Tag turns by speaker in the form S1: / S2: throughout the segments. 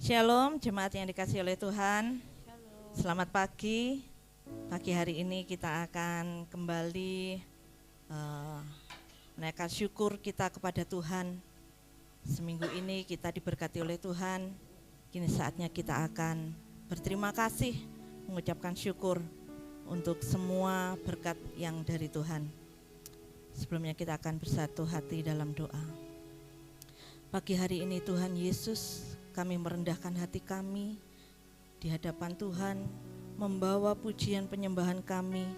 S1: Shalom, jemaat yang dikasihi oleh Tuhan. Selamat pagi. Pagi hari ini kita akan kembali menaikkan syukur kita kepada Tuhan. Seminggu ini kita diberkati oleh Tuhan. Kini saatnya kita akan berterima kasih, mengucapkan syukur untuk semua berkat yang dari Tuhan. Sebelumnya kita akan bersatu hati dalam doa. Pagi hari ini Tuhan Yesus, kami merendahkan hati kami di hadapan Tuhan, membawa pujian penyembahan kami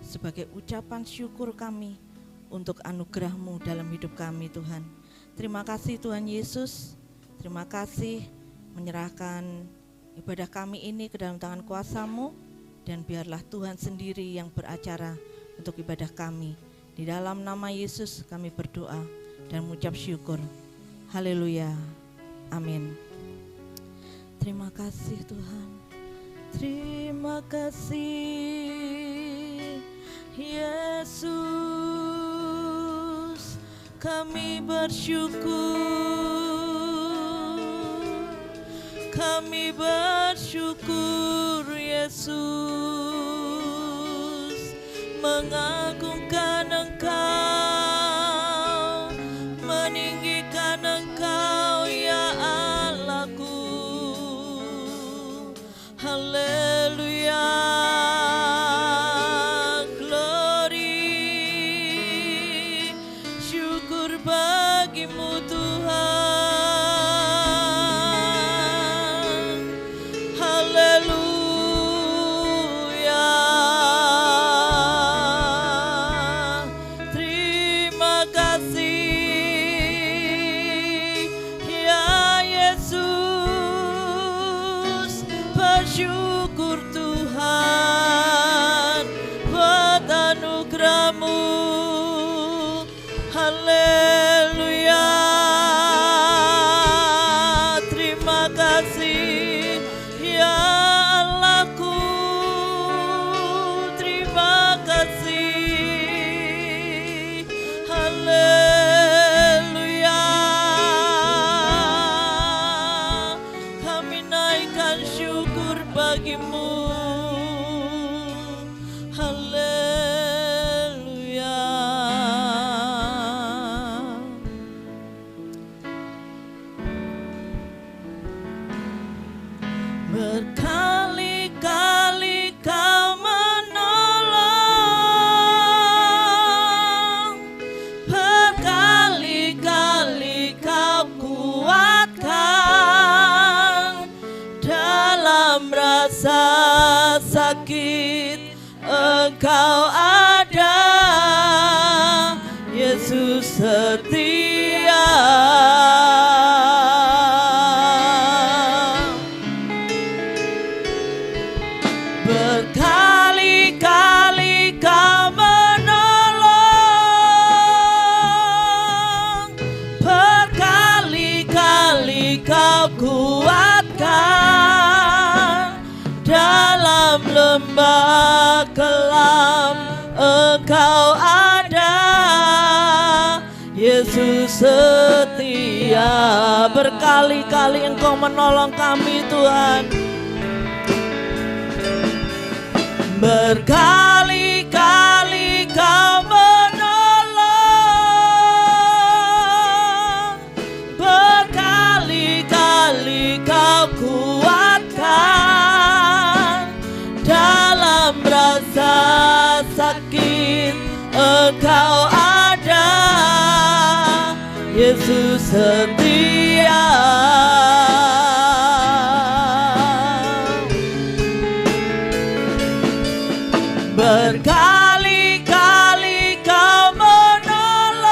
S1: sebagai ucapan syukur kami untuk anugerah-Mu dalam hidup kami Tuhan. Terima kasih Tuhan Yesus, terima kasih menyerahkan ibadah kami ini ke dalam tangan kuasa-Mu, dan biarlah Tuhan sendiri yang beracara untuk ibadah kami. Di dalam nama Yesus kami berdoa dan mengucap syukur. Haleluya, amin. Terima kasih Tuhan, terima kasih Yesus, kami bersyukur Yesus, mengagungkan Engkau, meninggikan Engkau ya Allahku. Haleluya, glory, syukur bagimu Tuhan. Haleluya, terima kasih ya Yesus, bersyukur Tuhan buat anugerah-Mu. Haleluya, terima kasih ya Allahku, terima kasih. Haleluya, kami naikkan syukur bagimu. Haleluya. Berkali-kali Kau menolong, berkali-kali Kau kuatkan dalam rasa sakit. Engkau ada, Yesus setia. Berkali-kali Kau menolong, berkali-kali Kau kuatkan dalam lembah kelam. Engkau ada, Yesus setia. Berkali-kali Engkau menolong kami Tuhan. Berkali-kali Kau menolong, berkali-kali Kau kuatkan dalam rasa sakit. Engkau ada, Yesus setia. Berkali-kali Kau menolong,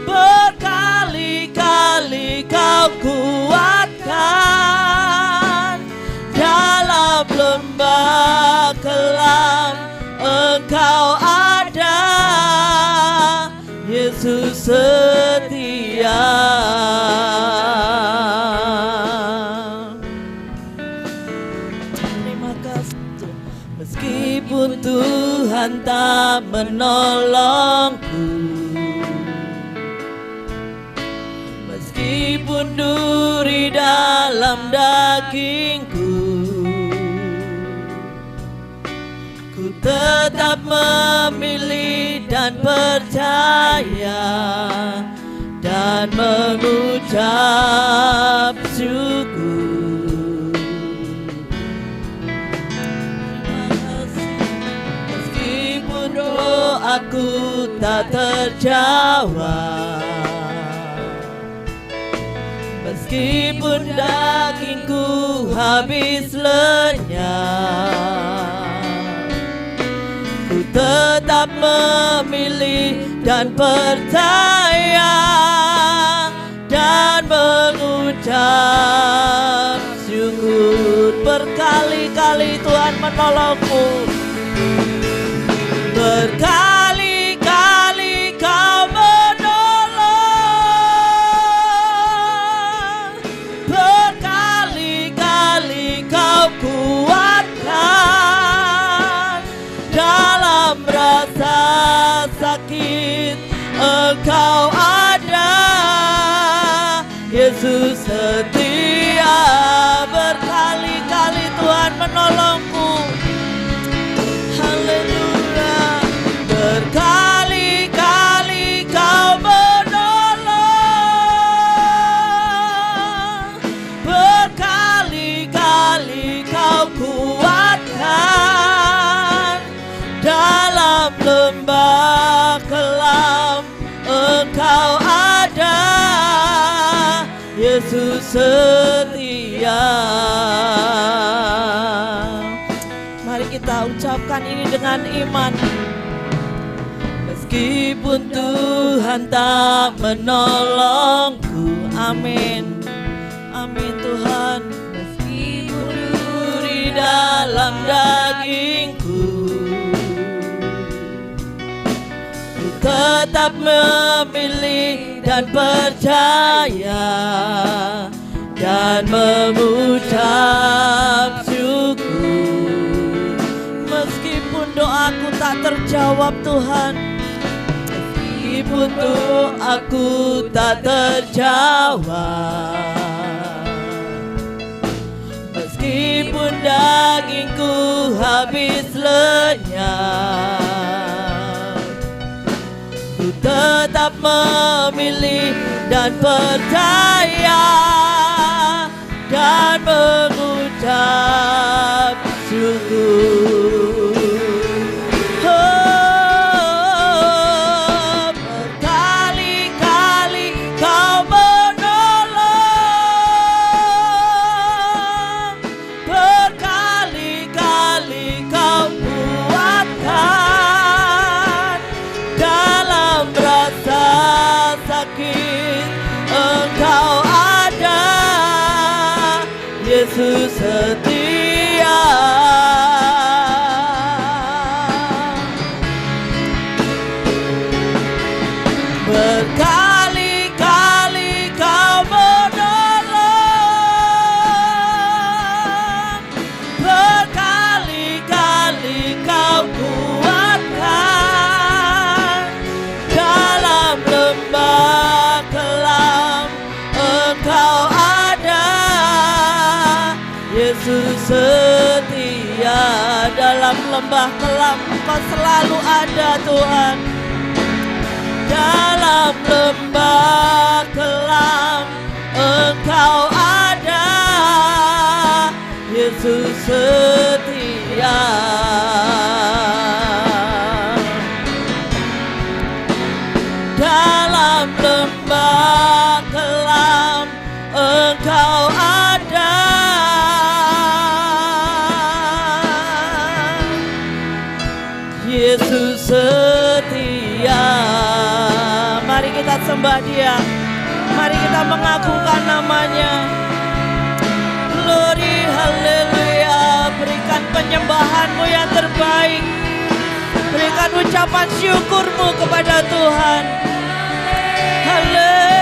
S1: berkali-kali Kau kuatkan dalam lembah kelam. Engkau ada, Yesus setia. Meskipun Tuhan tak menolongku,
S2: Meskipun duri dalam dagingku, ku tetap memilih dan percaya dan mengucap syukur. Meskipun doaku tak terjawab, meskipun dagingku habis lenyap, ku tetap memilih dan percaya dan mengucap syukur. Berkali-kali Tuhan menolongku, berkali-kali Kau menolong, berkali-kali Kau kuatkan. Dalam rasa sakit Engkau ada, Yesus setia. Berkali-kali Tuhan menolongku, haleluya. Berkali-kali Kau menolong, berkali-kali Kau kuatkan. Dalam lembah kelam Engkau ada, Yesus setia. Mari kita ucapkan ini dengan iman. Meskipun Tuhan tak menolongku, amin, amin Tuhan. Meskipun duri dalam dagingku, ku tetap memilih dan percaya dan mengucap syukur. Meskipun doaku tak terjawab Tuhan, meskipun doaku tak terjawab, meskipun dagingku habis lenyap, ku tetap memilih dan percaya dan mengucap syukur. Oh, berkali-kali Kau menolong, berkali-kali Kau kuatkan. Dalam rasa sakit Engkau ada, Yesus setia. Berkali-kali Kau menolong, berkali-kali Kau kuatkan. Dalam lembah kelam Engkau ada, Yesus setia. Dalam lembah kelam Engkau selalu ada Tuhan. Dalam lembah kelam Engkau ada, Yesus setia. Dalam lembah kelam Engkau ada, Yesus setia. Mari kita sembah Dia, mari kita mengagungkan namanya. Glory, haleluya. Berikan penyembahanmu yang terbaik, berikan ucapan syukurmu kepada Tuhan. Haleluya.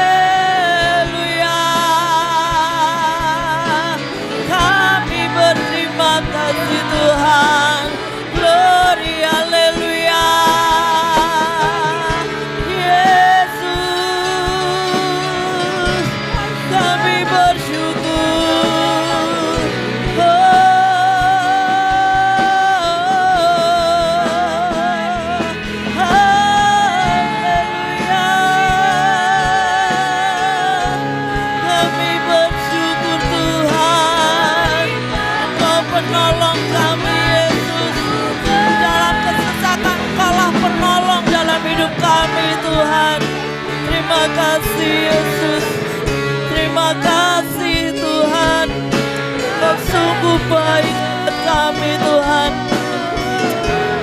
S2: Kami berterima kasih Tuhan. Glory, haleluya. Yesus, kasih Yesus. Terima kasih Tuhan. Kau sungguh baik buat kami Tuhan.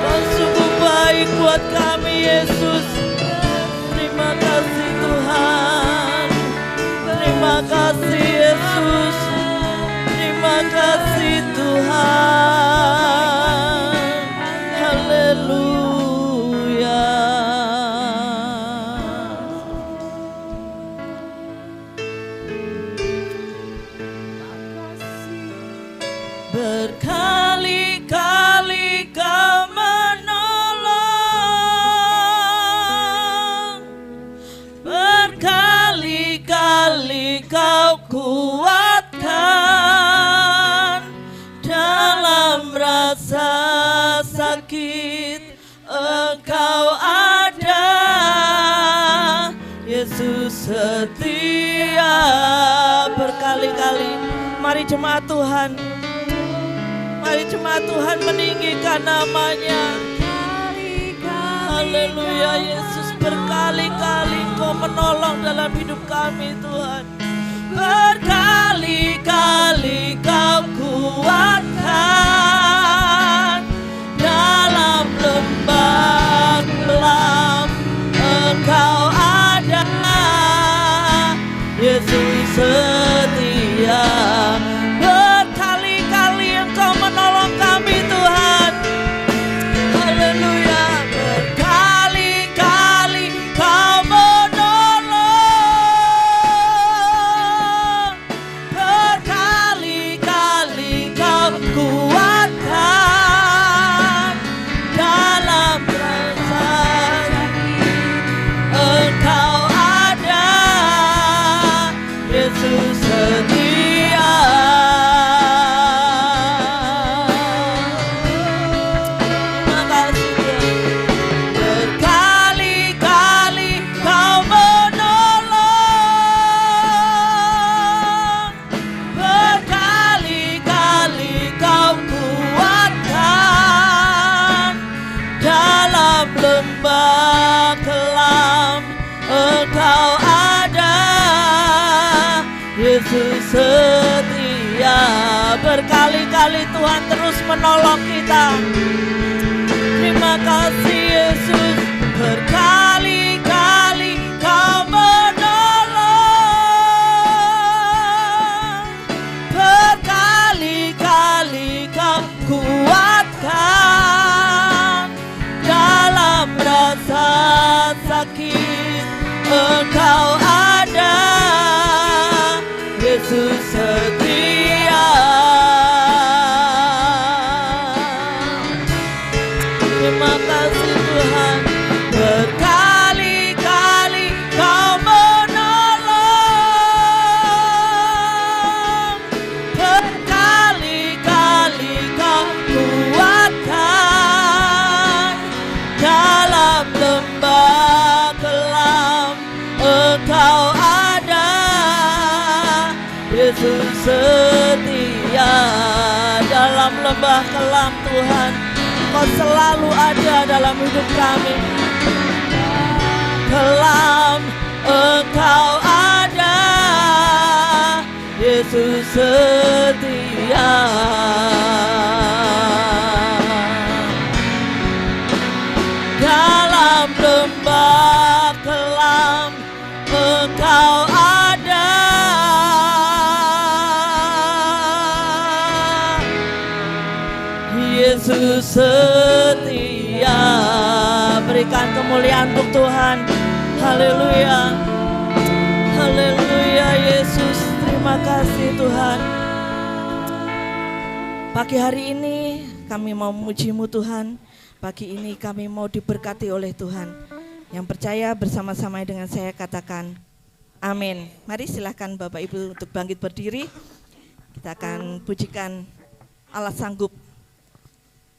S2: Kau sungguh baik buat kami Yesus. Terima kasih Tuhan. Terima kasih Yesus. Terima kasih Tuhan. Haleluya. Berkali-kali Kau menolong, berkali-kali Kau kuatkan dalam rasa sakit. Engkau ada, Yesus setia. Berkali-kali, mari jemaat Tuhan, mari jemaat Tuhan meninggikan namanya. Haleluya Yesus, berkali-kali Engkau menolong dalam hidup kami Tuhan. Berkali-kali Kau kuatkan dalam lembah gelap. Engkau ada, Yesus setia. Berkali-kali Engkau menolong kami Tuhan. Haleluya. Berkali-kali Kau menolong, berkali-kali Kau kuatkan dalam rasa sakit. Engkau ada, Yesus setia. Terima kasih Tuhan. Berkali-kali Kau menolong, berkali-kali Kau kuatkan dalam lembah kelam. Engkau ada, Yesus setia. Berkali-kali Tuhan terus menolong kita. Terima kasih Yesus. Berkali-kali Kau menolong, berkali-kali Kau kuatkan dalam rasa sakit. Engkau ada, Yesus setia. Terima kasih Tuhan. Berkali-kali Kau menolong, berkali-kali Kau kuatkan dalam lembah kelam. Engkau ada, Yesus setia. Dalam lembah kelam Tuhan, Kau selalu ada dalam hidup kami. Kelam, Engkau ada, Yesus setia. Dalam lembah kelam, Engkau ada, Yesus setia. Berikan kemuliaan untuk Tuhan. Haleluya. Haleluya Yesus. Terima kasih Tuhan. Pagi hari ini kami mau memuji-Mu Tuhan. Pagi ini kami mau diberkati oleh Tuhan. Yang percaya bersama-sama dengan saya katakan amin. Mari silakan Bapak Ibu untuk bangkit berdiri. Kita akan pujikan Allah sanggup.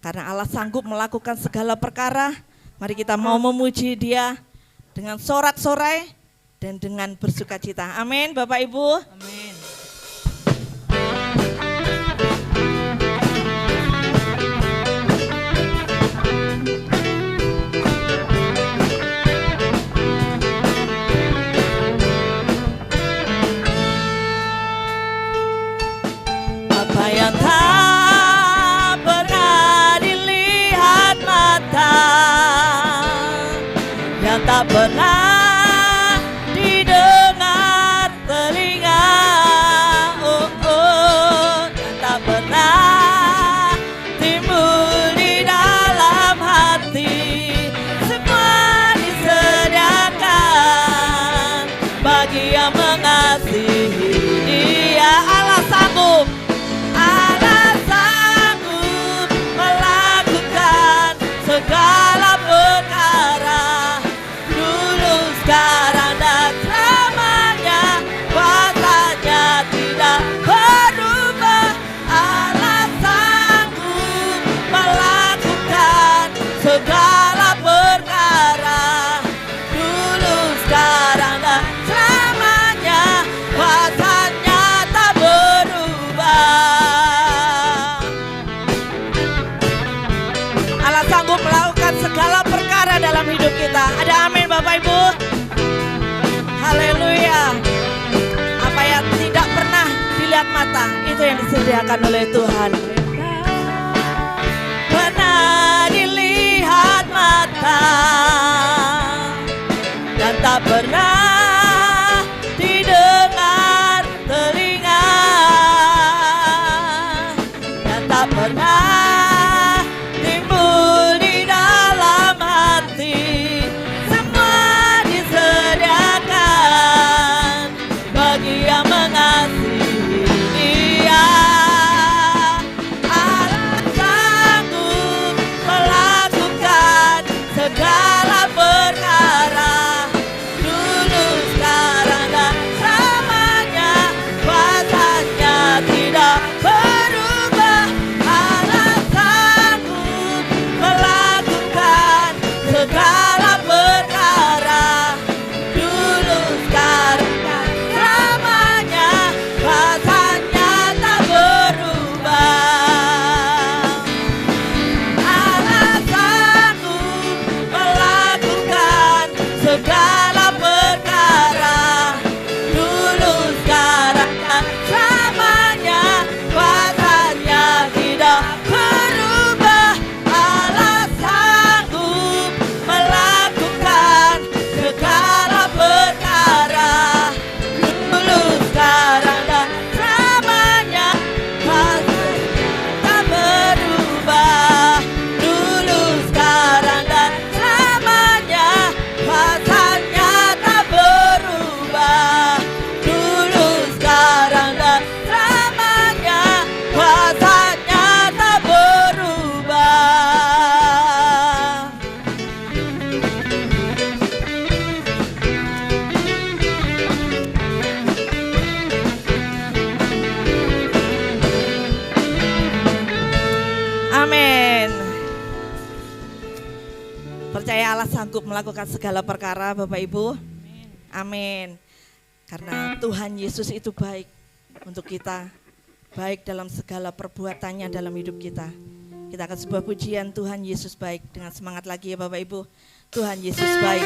S2: Karena Allah sanggup melakukan segala perkara, mari kita mau memuji Dia dengan sorak-sorai dan dengan bersukacita. Amin Bapak Ibu. Amin. tak pernah didengar telinga, dan tak pernah timbul di dalam hati. Semua disediakan bagi yang mengasihi Dia. Allah sanggup melakukan segala perkara, dulu, sekarang, dan selamanya. Kuasanya tidak berubah. Allah sanggup melakukan segala perkara, dulu, sekarang, dan selamanya. Kuasanya tak berubah. Allah sanggup melakukan segala perkara dalam hidup kita. Ada amin Bapak Ibu? Haleluya. Apa yang tidak pernah dilihat mata, itu yang disediakan oleh Tuhan. Pernah dilihat mata dan tak pernah didengar telinga, dan tak pernah timbul di dalam hati. Semua disediakan bagi yang mengasihi Dia. Allah sanggup melakukan segala perkara, dulu, sekarang, dan selamanya. Kuasanya tidak berubah. Allah sanggup melakukan segala perkara, dulu, sekarang, dan selamanya. Kuasanya tak berubah. Allah sanggup melakukan segala perkara, dulu, sekarang, dan selamanya. Kuasanya tidak berubah. Allah sanggup melakukan segala perkara, dulu, sekarang, dan selamanya. Kuasanya tak berubah. Dulu, sekarang, dan selamanya. Kuasanya tak berubah. Dulu, sekarang, dan selamanya. Kuasanya tak berubah. Amin. Percaya Allah sanggup melakukan segala perkara, Bapak Ibu. Amin. Karena Tuhan Yesus itu baik untuk kita, baik dalam segala perbuatannya dalam hidup kita. Kita akan sebuah pujian Tuhan Yesus baik dengan semangat lagi ya Bapak Ibu. Tuhan Yesus baik.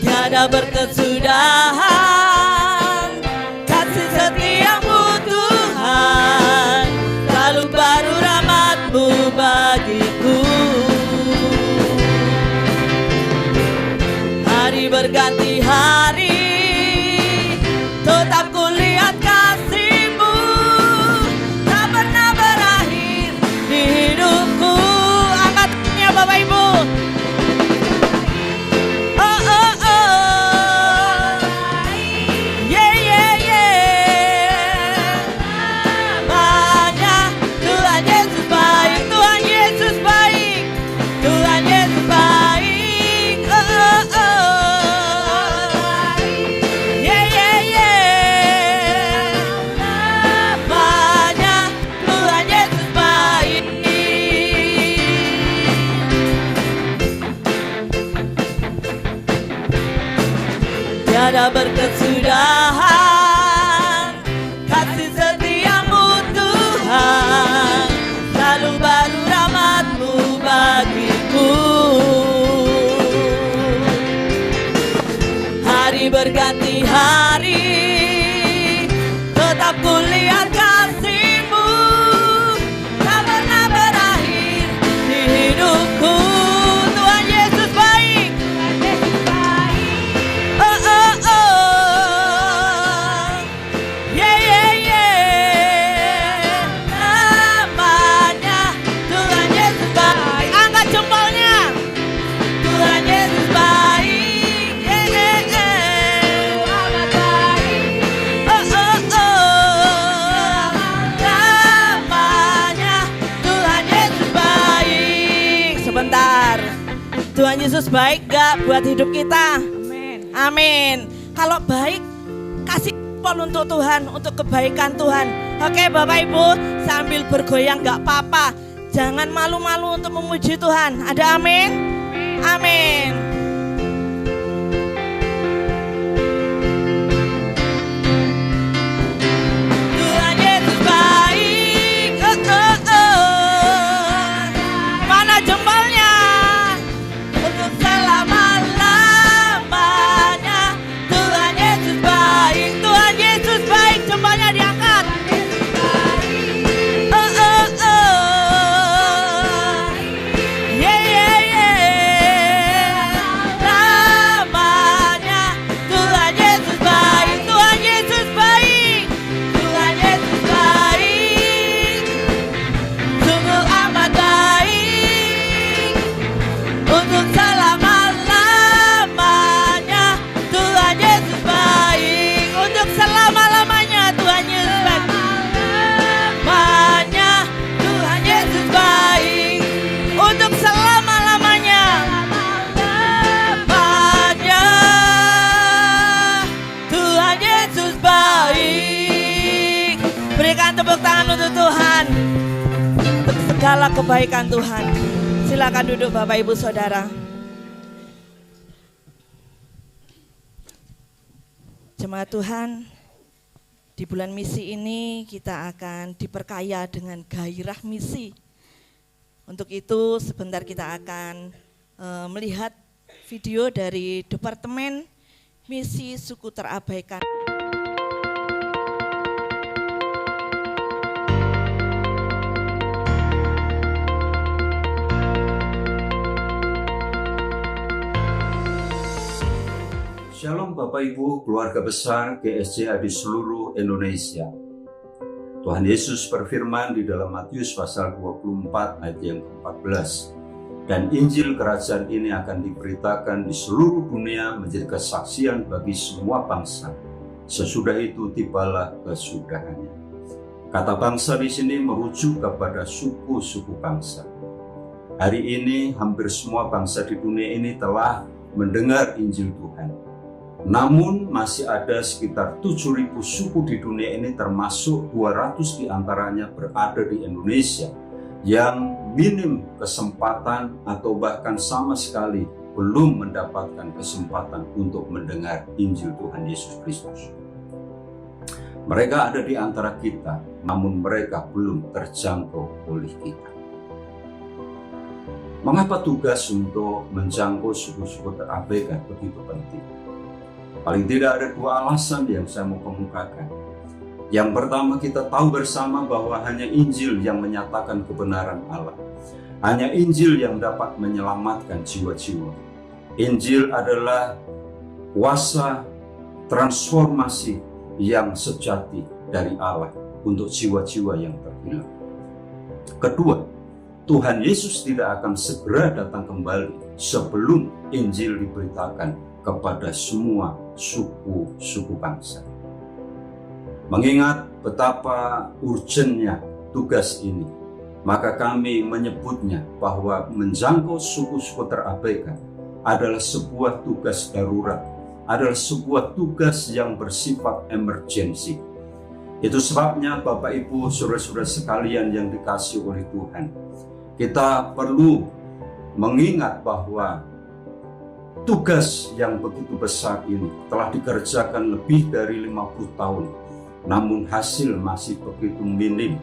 S2: Tiada berkesudahan kasih setiamu Tuhan, selalu baru rahmat-Mu bagiku. Hari berganti hari, tetap kulihat kasih-Mu, tak pernah berakhir di hidupku. Angkatnya Bapak Ibu. Tiada berkesudahan kasih setiamu Tuhan, selalu baru rahmat-Mu bagiku. Yesus baik gak buat hidup kita?
S1: Amin.
S2: Amin. Kalau baik, kasih respon untuk Tuhan, untuk kebaikan Tuhan. Oke Bapak Ibu, sambil bergoyang gak apa-apa. Jangan malu-malu untuk memuji Tuhan. Ada amin? Amin. Tuhan Yesus baik. Mana jempolnya? Untuk selama-lamanya. Tuhan Yesus baik. Tuhan Yesus baik. Jempolnya diangkat. Tepuk tangan untuk Tuhan, untuk segala kebaikan Tuhan. Silakan duduk Bapak Ibu Saudara. Jemaat Tuhan, di bulan misi ini kita akan diperkaya dengan gairah misi. Untuk itu sebentar kita akan melihat video dari Departemen Misi Suku Terabaikan.
S3: Shalom Bapak Ibu, keluarga besar GSCA di seluruh Indonesia. Tuhan Yesus berfirman di dalam Matius pasal 24 ayat yang ke-14. Dan Injil kerajaan ini akan diberitakan di seluruh dunia menjadi kesaksian bagi semua bangsa. Sesudah itu tibalah kesudahannya. Kata bangsa di sini merujuk kepada suku-suku bangsa. Hari ini hampir semua bangsa di dunia ini telah mendengar Injil Tuhan. Namun masih ada sekitar 7.000 suku di dunia ini, termasuk 200 diantaranya berada di Indonesia, yang minim kesempatan atau bahkan sama sekali belum mendapatkan kesempatan untuk mendengar Injil Tuhan Yesus Kristus. Mereka ada di antara kita, namun mereka belum terjangkau oleh kita. Mengapa tugas untuk menjangkau suku-suku terabaikan begitu penting? Paling tidak ada dua alasan yang saya mau kemukakan. Yang pertama, kita tahu bersama bahwa hanya Injil yang menyatakan kebenaran Allah. Hanya Injil yang dapat menyelamatkan jiwa-jiwa. Injil adalah kuasa transformasi yang sejati dari Allah untuk jiwa-jiwa yang terhilang. Kedua, Tuhan Yesus tidak akan segera datang kembali sebelum Injil diberitakan kepada semua suku-suku bangsa. Mengingat betapa urgennya tugas ini, maka kami menyebutnya bahwa menjangkau suku-suku terabaikan adalah sebuah tugas darurat, adalah sebuah tugas yang bersifat emergensi. Itu sebabnya Bapak Ibu saudara-saudara sekalian yang dikasihi oleh Tuhan, kita perlu mengingat bahwa tugas yang begitu besar ini telah dikerjakan lebih dari 50 tahun, namun hasil masih begitu minim.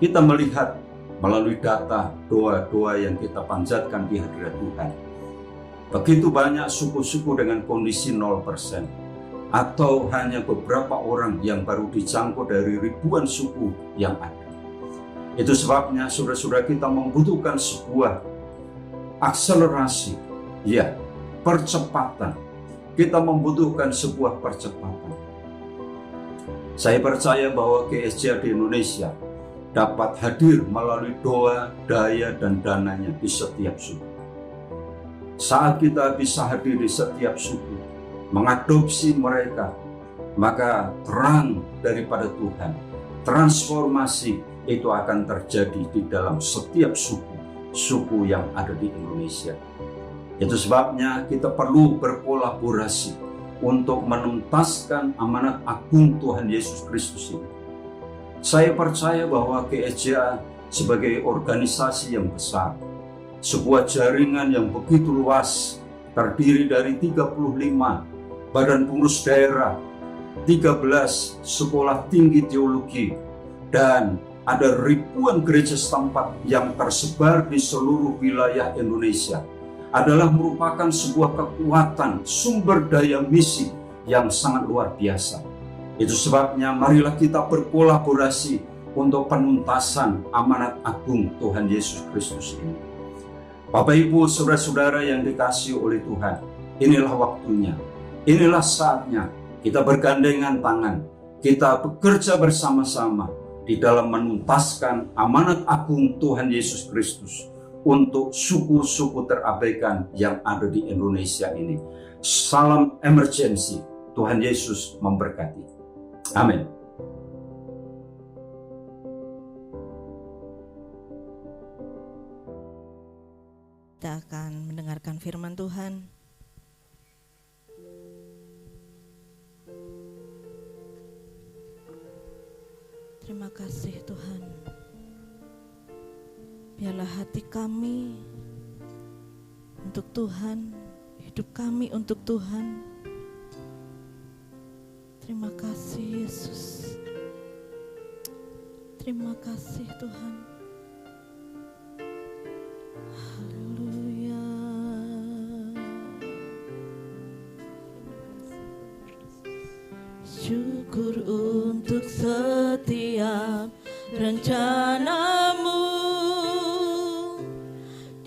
S3: Kita melihat melalui data doa-doa yang kita panjatkan di hadirat Tuhan, begitu banyak suku-suku dengan kondisi 0%, atau hanya beberapa orang yang baru dijangkau dari ribuan suku yang ada. Itu sebabnya saudara-saudara kita membutuhkan sebuah akselerasi, ya, percepatan. Kita membutuhkan sebuah percepatan. Saya percaya bahwa GSCA di Indonesia dapat hadir melalui doa, daya, dan dananya di setiap suku. Saat kita bisa hadir di setiap suku, mengadopsi mereka, maka terang daripada Tuhan, transformasi itu akan terjadi di dalam setiap suku yang ada di Indonesia. Itu sebabnya kita perlu berkolaborasi untuk menuntaskan amanat agung Tuhan Yesus Kristus ini. Saya percaya bahwa GSJA sebagai organisasi yang besar, sebuah jaringan yang begitu luas, terdiri dari 35 badan pengurus daerah, 13 sekolah tinggi teologi, dan ada ribuan gereja setempat yang tersebar di seluruh wilayah Indonesia, adalah merupakan sebuah kekuatan sumber daya misi yang sangat luar biasa. Itu sebabnya marilah kita berkolaborasi untuk penuntasan amanat agung Tuhan Yesus Kristus ini. Bapak Ibu, saudara-saudara yang dikasihi oleh Tuhan, inilah waktunya, inilah saatnya kita bergandengan tangan, kita bekerja bersama-sama di dalam menuntaskan amanat agung Tuhan Yesus Kristus untuk suku-suku terabaikan yang ada di Indonesia ini. Salam emergency. Tuhan Yesus memberkati. Amin.
S1: Kita akan mendengarkan firman Tuhan. Terima kasih Tuhan. Biarlah hati kami untuk Tuhan, hidup kami untuk Tuhan. Terima kasih Yesus. Terima kasih Tuhan. Haleluya. Syukur untuk setiap rencanamu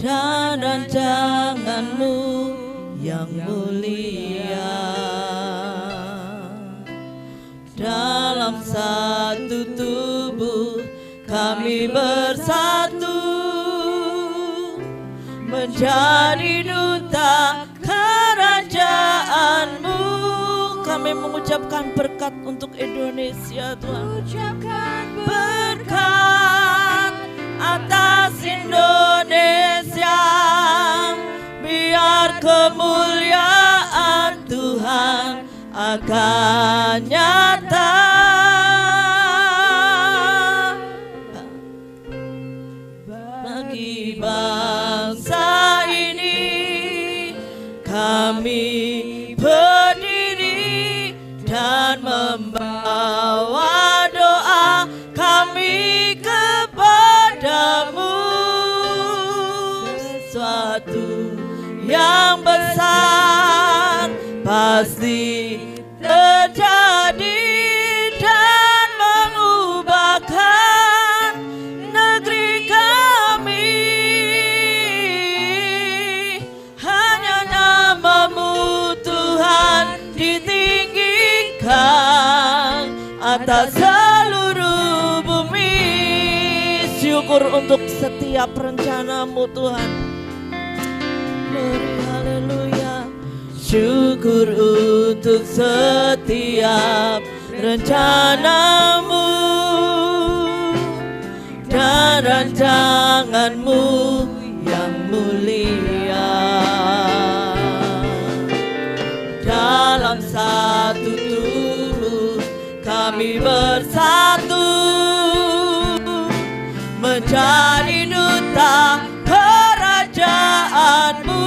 S1: dan rancanganmu yang mulia. Dalam satu tubuh kami bersatu, menjadi duta kerajaan-Mu. Kami mengucapkan berkat untuk Indonesia, Tuhan. Ucapkan berkat atas Indonesia, biar kemuliaan Tuhan akan nyata. Bagi bangsa ini kami berdiri dan membawa doa kami kepadamu. Sesuatu yang besar pasti terjadi dan mengubahkan negeri kami. Hanya nama-Mu Tuhan ditinggikan atas seluruh bumi. Syukur untuk setiap rencana-Mu Tuhan. Glory, haleluya. Syukur untuk setiap rencana-Mu dan rancangan-Mu yang mulia. Dalam satu tubuh kami bersatu, menjadi duta kerajaan-Mu.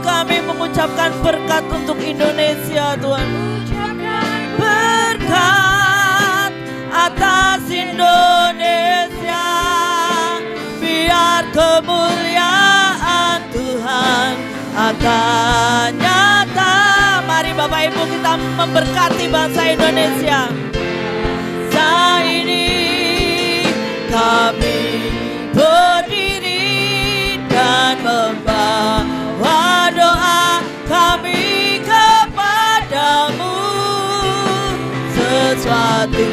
S1: Kami mengucapkan berkat untuk Indonesia, Tuhan. Berkat atas Indonesia, biar kemuliaan Tuhan akan nyata. Mari Bapak Ibu kita memberkati bangsa Indonesia. Saat ini kami berdiri dan membawa doa kami kepadamu. Sesuatu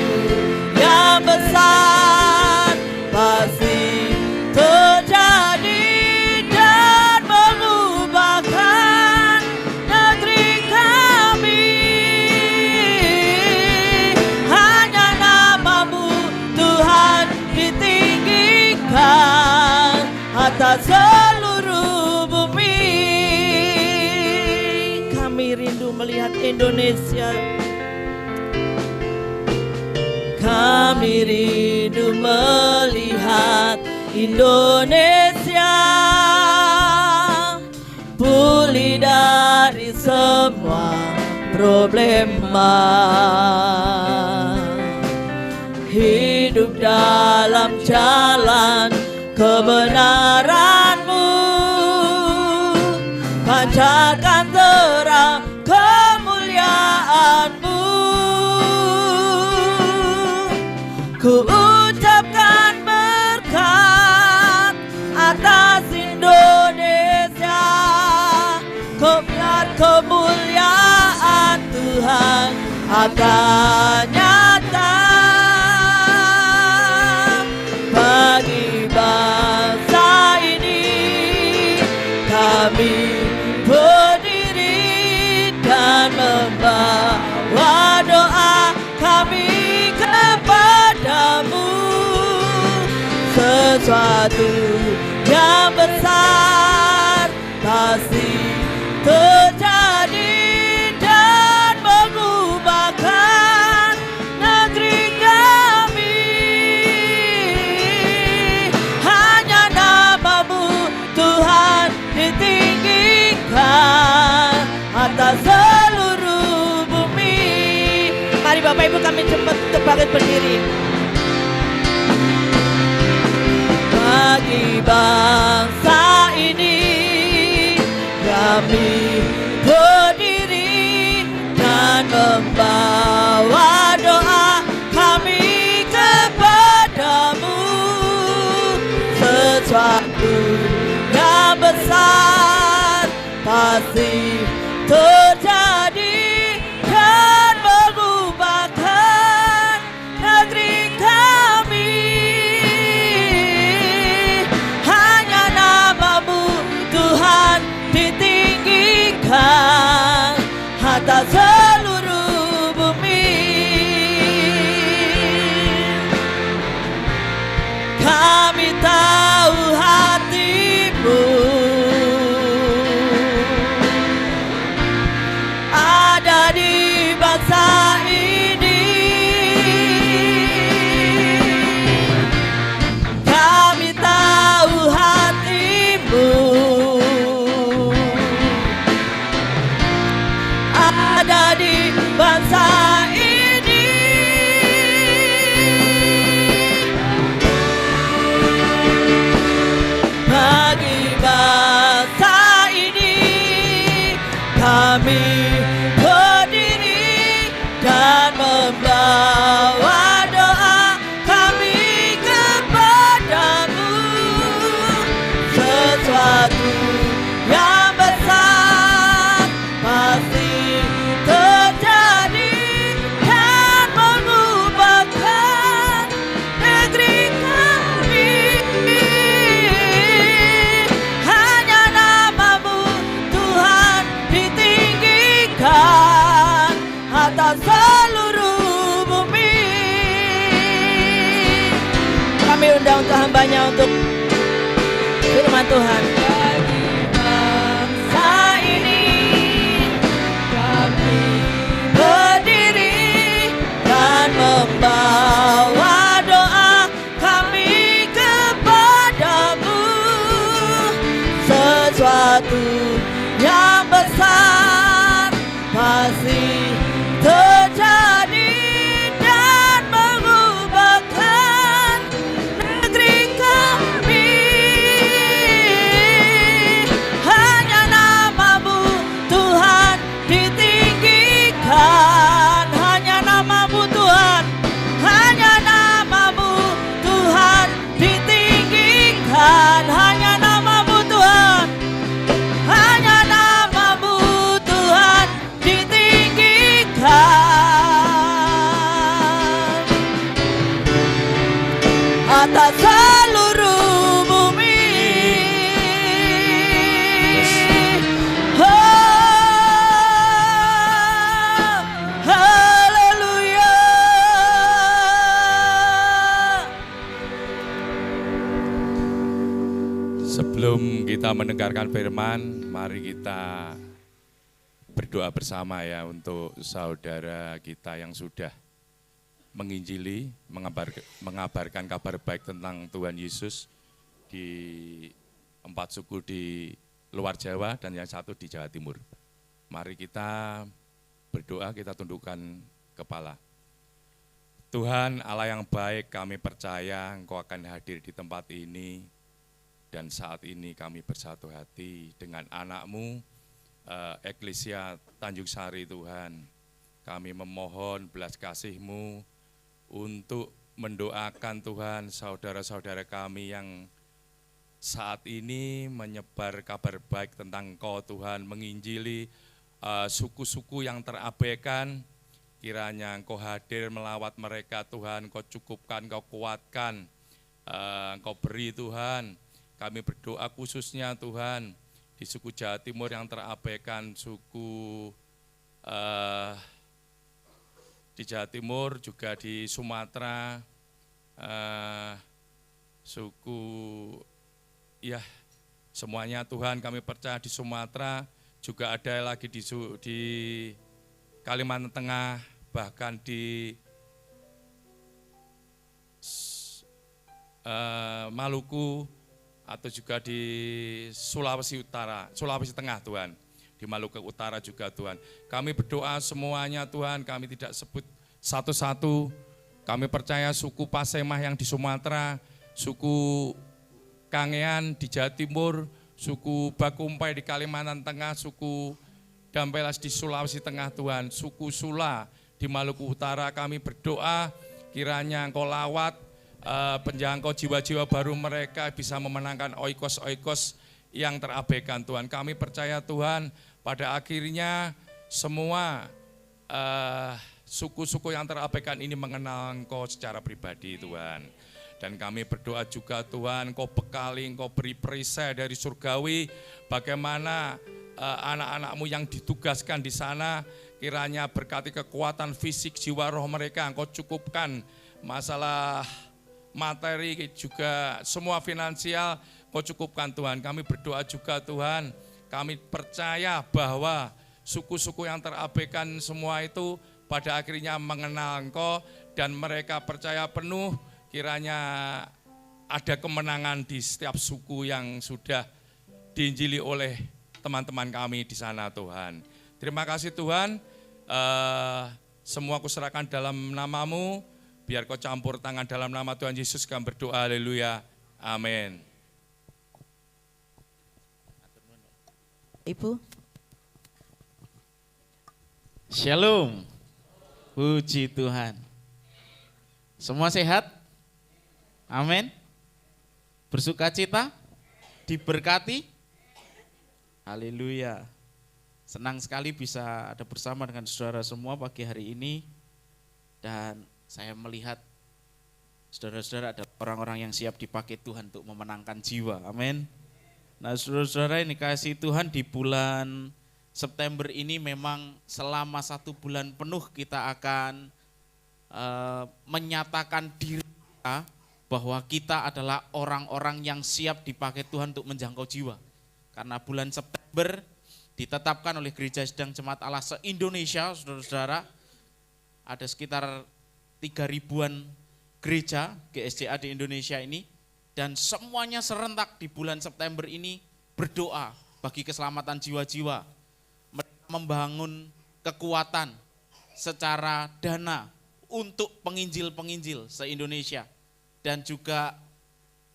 S1: yang besar pasti terjadi dan mengubahkan negeri kami. Hanya nama-Mu Tuhan ditinggikan atas seluruh bumi.
S2: Indonesia. Kami rindu melihat Indonesia pulih dari semua problema, hidup dalam jalan kebenaran-Mu, pancarkan terang kemuliaan-Mu. Ku ucapkan berkat atas Indonesia, ku biar kemuliaan Tuhan akan nyata bagi bangsa ini. Kami berdiri dan membawa doa kami kepadamu. Sesuatu yang besar pasti terjadi dan mengubahkan negeri kami. Hanya nama-Mu Tuhan ditinggikan atas seluruh bumi. Mari Bapak Ibu kami cepat bangkit berdiri. Bagi bangsa ini kami berdiri dan membawa doa kami kepadamu. Sesuatu yang besar pasti terjadi dan mengubahkan negeri kami. Hanya nama-Mu Tuhan ditinggikan atas seluruh bumi. Kami tahu hati-Mu ada di bangsa ini. Kami tahu hati-Mu ada di bangsa ini. Bagi bangsa ini kami berdiri dan membawa doa kami kepadamu. Sesuatu yang besar pasti terjadi dan mengubahkan negeri kami. Hanya nama-Mu Tuhan ditinggikan atas seluruh bumi. Kami undang untuk hamba-Nya untuk firman Tuhan. Bagi bangsa ini kami berdiri dan membawa doa kami kepadamu. Sesuatu yang besar pasti terjadi dan mengubahkan negeri kami. Hanya nama-Mu Tuhan ditinggikan. Hanya nama-Mu Tuhan. Hanya nama-Mu Tuhan ditinggikan. Hanya nama-Mu Tuhan. Hanya nama-Mu Tuhan ditinggikan atas seluruh bumi. Oh, haleluya.
S4: Sebelum kita mendengarkan firman, mari kita berdoa. berdoa bersama ya untuk saudara kita yang sudah menginjili, mengabarkan kabar baik tentang Tuhan Yesus di 4 suku di luar Jawa dan yang satu di Jawa Timur. Mari kita berdoa, kita tundukkan kepala. Tuhan Allah yang baik, kami percaya Engkau akan hadir di tempat ini, dan saat ini kami bersatu hati dengan anak-Mu, Eklesia Tanjung Sari Tuhan. Kami memohon belas kasih-Mu untuk mendoakan Tuhan saudara-saudara kami yang saat ini menyebar kabar baik tentang Engkau Tuhan, menginjili suku-suku yang terabaikan. Kiranya Engkau hadir melawat mereka Tuhan, Engkau cukupkan, Engkau kuatkan, Engkau beri Tuhan. Kami berdoa khususnya Tuhan di suku Jawa Timur yang terabaikan, suku di Jawa Timur, juga di Sumatera, suku ya semuanya Tuhan, kami percaya di Sumatera, juga ada lagi di Kalimantan Tengah, bahkan di Maluku, atau juga di Sulawesi Utara, Sulawesi Tengah Tuhan, di Maluku Utara juga Tuhan. Kami berdoa semuanya Tuhan, kami tidak sebut satu-satu, kami percaya suku Pasemah yang di Sumatera, suku Kangean di Jawa Timur, suku Bakumpai di Kalimantan Tengah, suku Dampelas di Sulawesi Tengah Tuhan, suku Sula di Maluku Utara, kami berdoa kiranya Engkau lawat, penjangkau jiwa-jiwa baru mereka bisa memenangkan oikos-oikos yang terabaikan Tuhan. Kami percaya Tuhan pada akhirnya semua suku-suku yang terabaikan ini mengenal Engkau secara pribadi Tuhan. Dan kami berdoa juga Tuhan, Engkau bekali, Engkau beri perisai dari surgawi, bagaimana anak-anak-Mu yang ditugaskan di sana, kiranya berkati kekuatan fisik, jiwa, roh mereka, Engkau cukupkan masalah materi, juga semua finansial, Engkau cukupkan Tuhan. Kami berdoa juga Tuhan, kami percaya bahwa suku-suku yang terabaikan semua itu pada akhirnya mengenal Engkau, dan mereka percaya penuh kiranya ada kemenangan di setiap suku yang sudah diinjili oleh teman-teman kami di sana Tuhan. Terima kasih Tuhan, semua kuserahkan dalam nama-Mu, biar Kau campur tangan dalam nama Tuhan Yesus kami berdoa, haleluya, amin.
S1: Ibu.
S5: Shalom, puji Tuhan. Semua sehat? Amin. Bersukacita? Diberkati? Haleluya. Senang sekali bisa ada bersama dengan saudara semua pagi hari ini. Dan saya melihat saudara-saudara ada orang-orang yang siap dipakai Tuhan untuk memenangkan jiwa. Amin. Nah saudara-saudara ini kasih Tuhan, di bulan September ini memang selama 1 bulan penuh kita akan menyatakan diri kita bahwa kita adalah orang-orang yang siap dipakai Tuhan untuk menjangkau jiwa. Karena bulan September ditetapkan oleh Gereja Sedang Jemaat Allah se-Indonesia, saudara-saudara, ada sekitar 3.000-an gereja GSJA di Indonesia ini, dan semuanya serentak di bulan September ini berdoa bagi keselamatan jiwa-jiwa, membangun kekuatan secara dana untuk penginjil-penginjil se-Indonesia, dan juga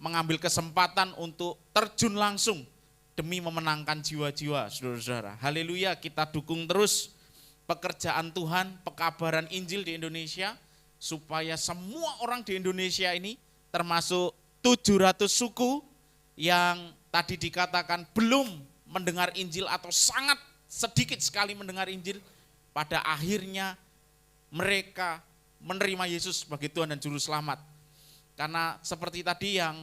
S5: mengambil kesempatan untuk terjun langsung demi memenangkan jiwa-jiwa, saudara-saudara. Haleluya, kita dukung terus pekerjaan Tuhan, pekabaran Injil di Indonesia, supaya semua orang di Indonesia ini, termasuk 700 suku yang tadi dikatakan belum mendengar Injil atau sangat sedikit sekali mendengar Injil, pada akhirnya mereka menerima Yesus sebagai Tuhan dan Juru Selamat. Karena seperti tadi yang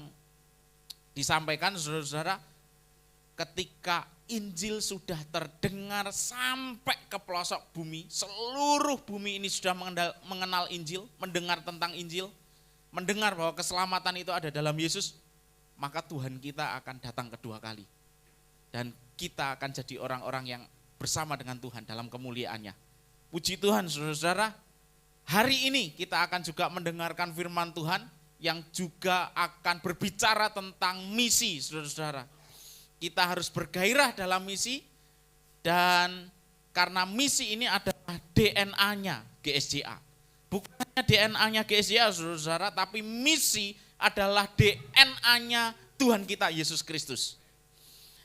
S5: disampaikan saudara-saudara, ketika Injil sudah terdengar sampai ke pelosok bumi, seluruh bumi ini sudah mengenal Injil, mendengar tentang Injil, mendengar bahwa keselamatan itu ada dalam Yesus, maka Tuhan kita akan datang kedua kali. Dan kita akan jadi orang-orang yang bersama dengan Tuhan dalam kemuliaannya. Puji Tuhan saudara-saudara, hari ini kita akan juga mendengarkan firman Tuhan yang juga akan berbicara tentang misi saudara-saudara. Kita harus bergairah dalam misi, dan karena misi ini adalah DNA-nya GSJA. Bukan hanya DNA-nya GSJA saudara-saudara, tapi misi adalah DNA-nya Tuhan kita Yesus Kristus.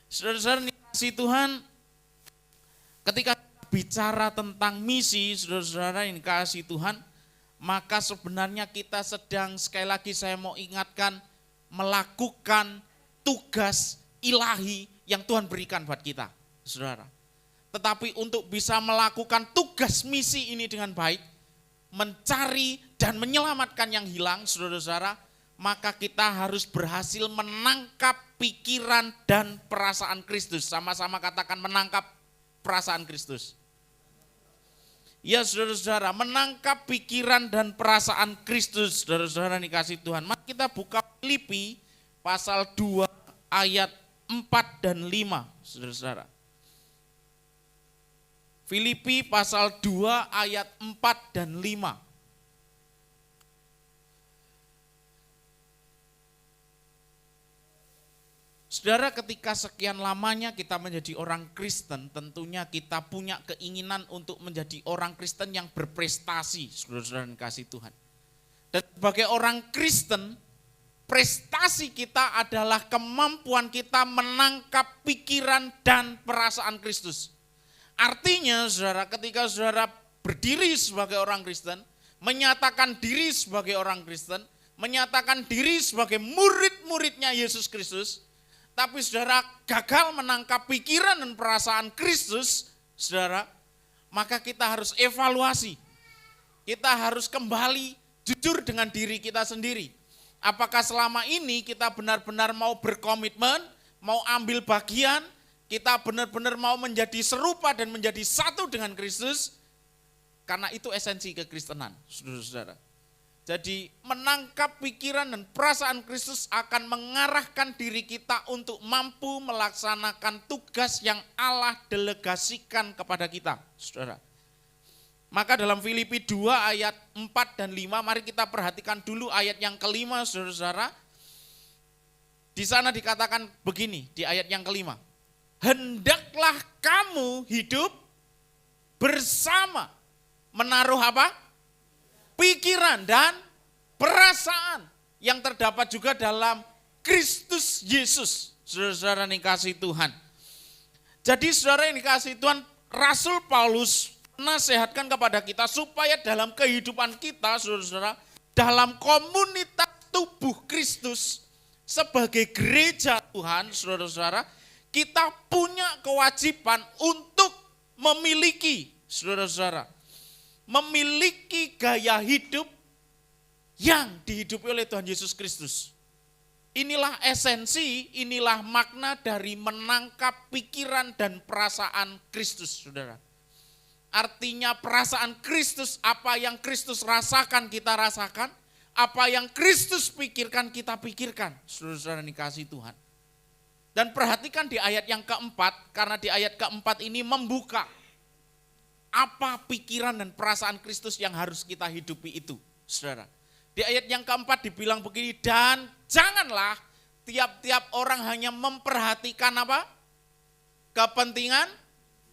S5: Saudara-saudara kasih Tuhan, ketika kita bicara tentang misi, saudara-saudara yang kasih Tuhan, maka sebenarnya kita sedang, sekali lagi saya mau ingatkan, melakukan tugas ilahi yang Tuhan berikan buat kita, saudara. Tetapi untuk bisa melakukan tugas misi ini dengan baik, mencari dan menyelamatkan yang hilang, saudara-saudara, maka kita harus berhasil menangkap pikiran dan perasaan Kristus. Sama-sama katakan menangkap perasaan Kristus. Ya saudara-saudara, menangkap pikiran dan perasaan Kristus, saudara-saudara dikasih Tuhan. Mari kita buka Filipi pasal 2 ayat 4 dan 5, saudara-saudara. Filipi pasal 2 ayat 4 dan 5. Saudara, ketika sekian lamanya kita menjadi orang Kristen, tentunya kita punya keinginan untuk menjadi orang Kristen yang berprestasi, saudara-saudara yang kasih Tuhan. Dan sebagai orang Kristen, prestasi kita adalah kemampuan kita menangkap pikiran dan perasaan Kristus. Artinya, saudara, ketika saudara berdiri sebagai orang Kristen, menyatakan diri sebagai orang Kristen, menyatakan diri sebagai murid-muridnya Yesus Kristus, tapi saudara gagal menangkap pikiran dan perasaan Kristus, saudara, maka kita harus evaluasi. Kita harus kembali jujur dengan diri kita sendiri. Apakah selama ini kita benar-benar mau berkomitmen, mau ambil bagian, kita benar-benar mau menjadi serupa dan menjadi satu dengan Kristus, karena itu esensi kekristenan, saudara-saudara. Jadi menangkap pikiran dan perasaan Kristus akan mengarahkan diri kita untuk mampu melaksanakan tugas yang Allah delegasikan kepada kita, saudara. Maka dalam Filipi 2 ayat 4 dan 5, mari kita perhatikan dulu ayat yang kelima, saudara-saudara. Di sana dikatakan begini, di ayat yang kelima. Hendaklah kamu hidup bersama, menaruh apa? Pikiran dan perasaan yang terdapat juga dalam Kristus Yesus, saudara-saudara yang dikasihi Tuhan. Jadi saudara yang dikasihi Tuhan, Rasul Paulus nasihatkan kepada kita supaya dalam kehidupan kita, saudara-saudara, dalam komunitas tubuh Kristus sebagai gereja Tuhan, saudara-saudara, kita punya kewajiban untuk memiliki, saudara-saudara, memiliki gaya hidup yang dihidupi oleh Tuhan Yesus Kristus. Inilah esensi, inilah makna dari menangkap pikiran dan perasaan Kristus, saudara. Artinya perasaan Kristus, apa yang Kristus rasakan kita rasakan, apa yang Kristus pikirkan kita pikirkan, saudara-saudara dikasihi Tuhan. Dan perhatikan di ayat yang keempat, karena di ayat keempat ini membuka apa pikiran dan perasaan Kristus yang harus kita hidupi itu, saudara. Di ayat yang keempat dibilang begini, dan janganlah tiap-tiap orang hanya memperhatikan apa? Kepentingan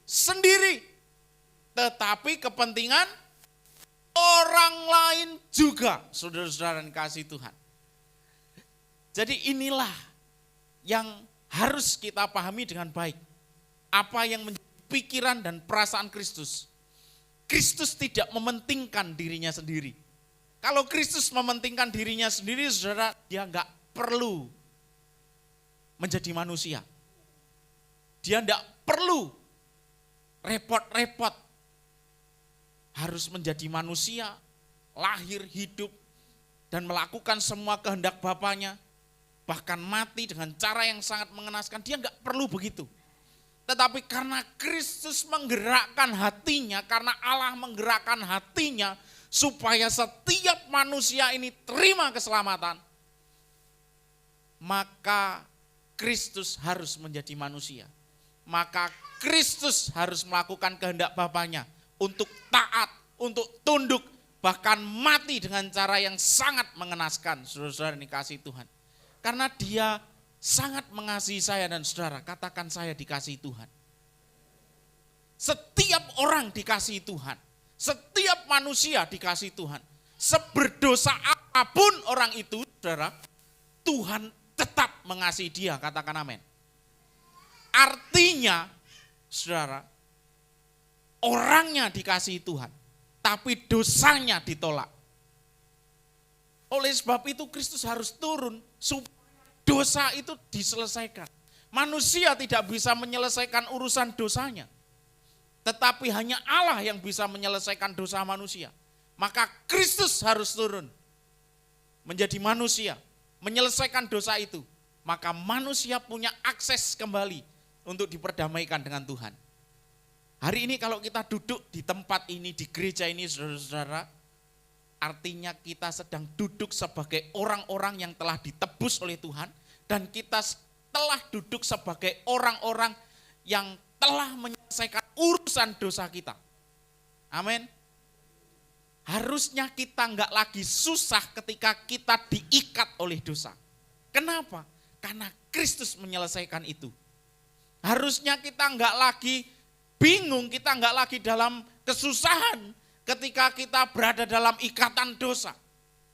S5: sendiri, tetapi kepentingan orang lain juga, saudara-saudara yang kasih Tuhan. Jadi inilah yang harus kita pahami dengan baik. Apa yang menjadi pikiran dan perasaan Kristus. Kristus tidak mementingkan dirinya sendiri. Kalau Kristus mementingkan dirinya sendiri, saudara, dia enggak perlu menjadi manusia. Dia enggak perlu repot-repot harus menjadi manusia, lahir, hidup, dan melakukan semua kehendak Bapaknya, bahkan mati dengan cara yang sangat mengenaskan. Dia enggak perlu begitu. Tetapi karena Kristus menggerakkan hatinya, karena Allah menggerakkan hatinya, supaya setiap manusia ini terima keselamatan, maka Kristus harus menjadi manusia. maka Kristus harus melakukan kehendak Bapaknya untuk taat, untuk tunduk, bahkan mati dengan cara yang sangat mengenaskan. Saudara-saudara yang dikasihi Tuhan. Karena Dia sangat mengasihi saya dan saudara, katakan saya dikasihi Tuhan. Setiap orang dikasihi Tuhan, setiap manusia dikasihi Tuhan. Seberdosa apapun orang itu, saudara, Tuhan tetap mengasihi dia, katakan amin. Artinya, saudara, orangnya dikasihi Tuhan, tapi dosanya ditolak. Oleh sebab itu Kristus harus turun supaya dosa itu diselesaikan. Manusia tidak bisa menyelesaikan urusan dosanya, tetapi hanya Allah yang bisa menyelesaikan dosa manusia. Maka Kristus harus turun menjadi manusia, menyelesaikan dosa itu. Maka manusia punya akses kembali untuk diperdamaikan dengan Tuhan. Hari ini kalau kita duduk di tempat ini, di gereja ini, saudara-saudara, artinya kita sedang duduk sebagai orang-orang yang telah ditebus oleh Tuhan, dan kita telah duduk sebagai orang-orang yang telah menyelesaikan urusan dosa kita. Amin. Harusnya kita enggak lagi susah ketika kita diikat oleh dosa. Kenapa? Karena Kristus menyelesaikan itu. Harusnya kita enggak lagi bingung, kita enggak lagi dalam kesusahan ketika kita berada dalam ikatan dosa.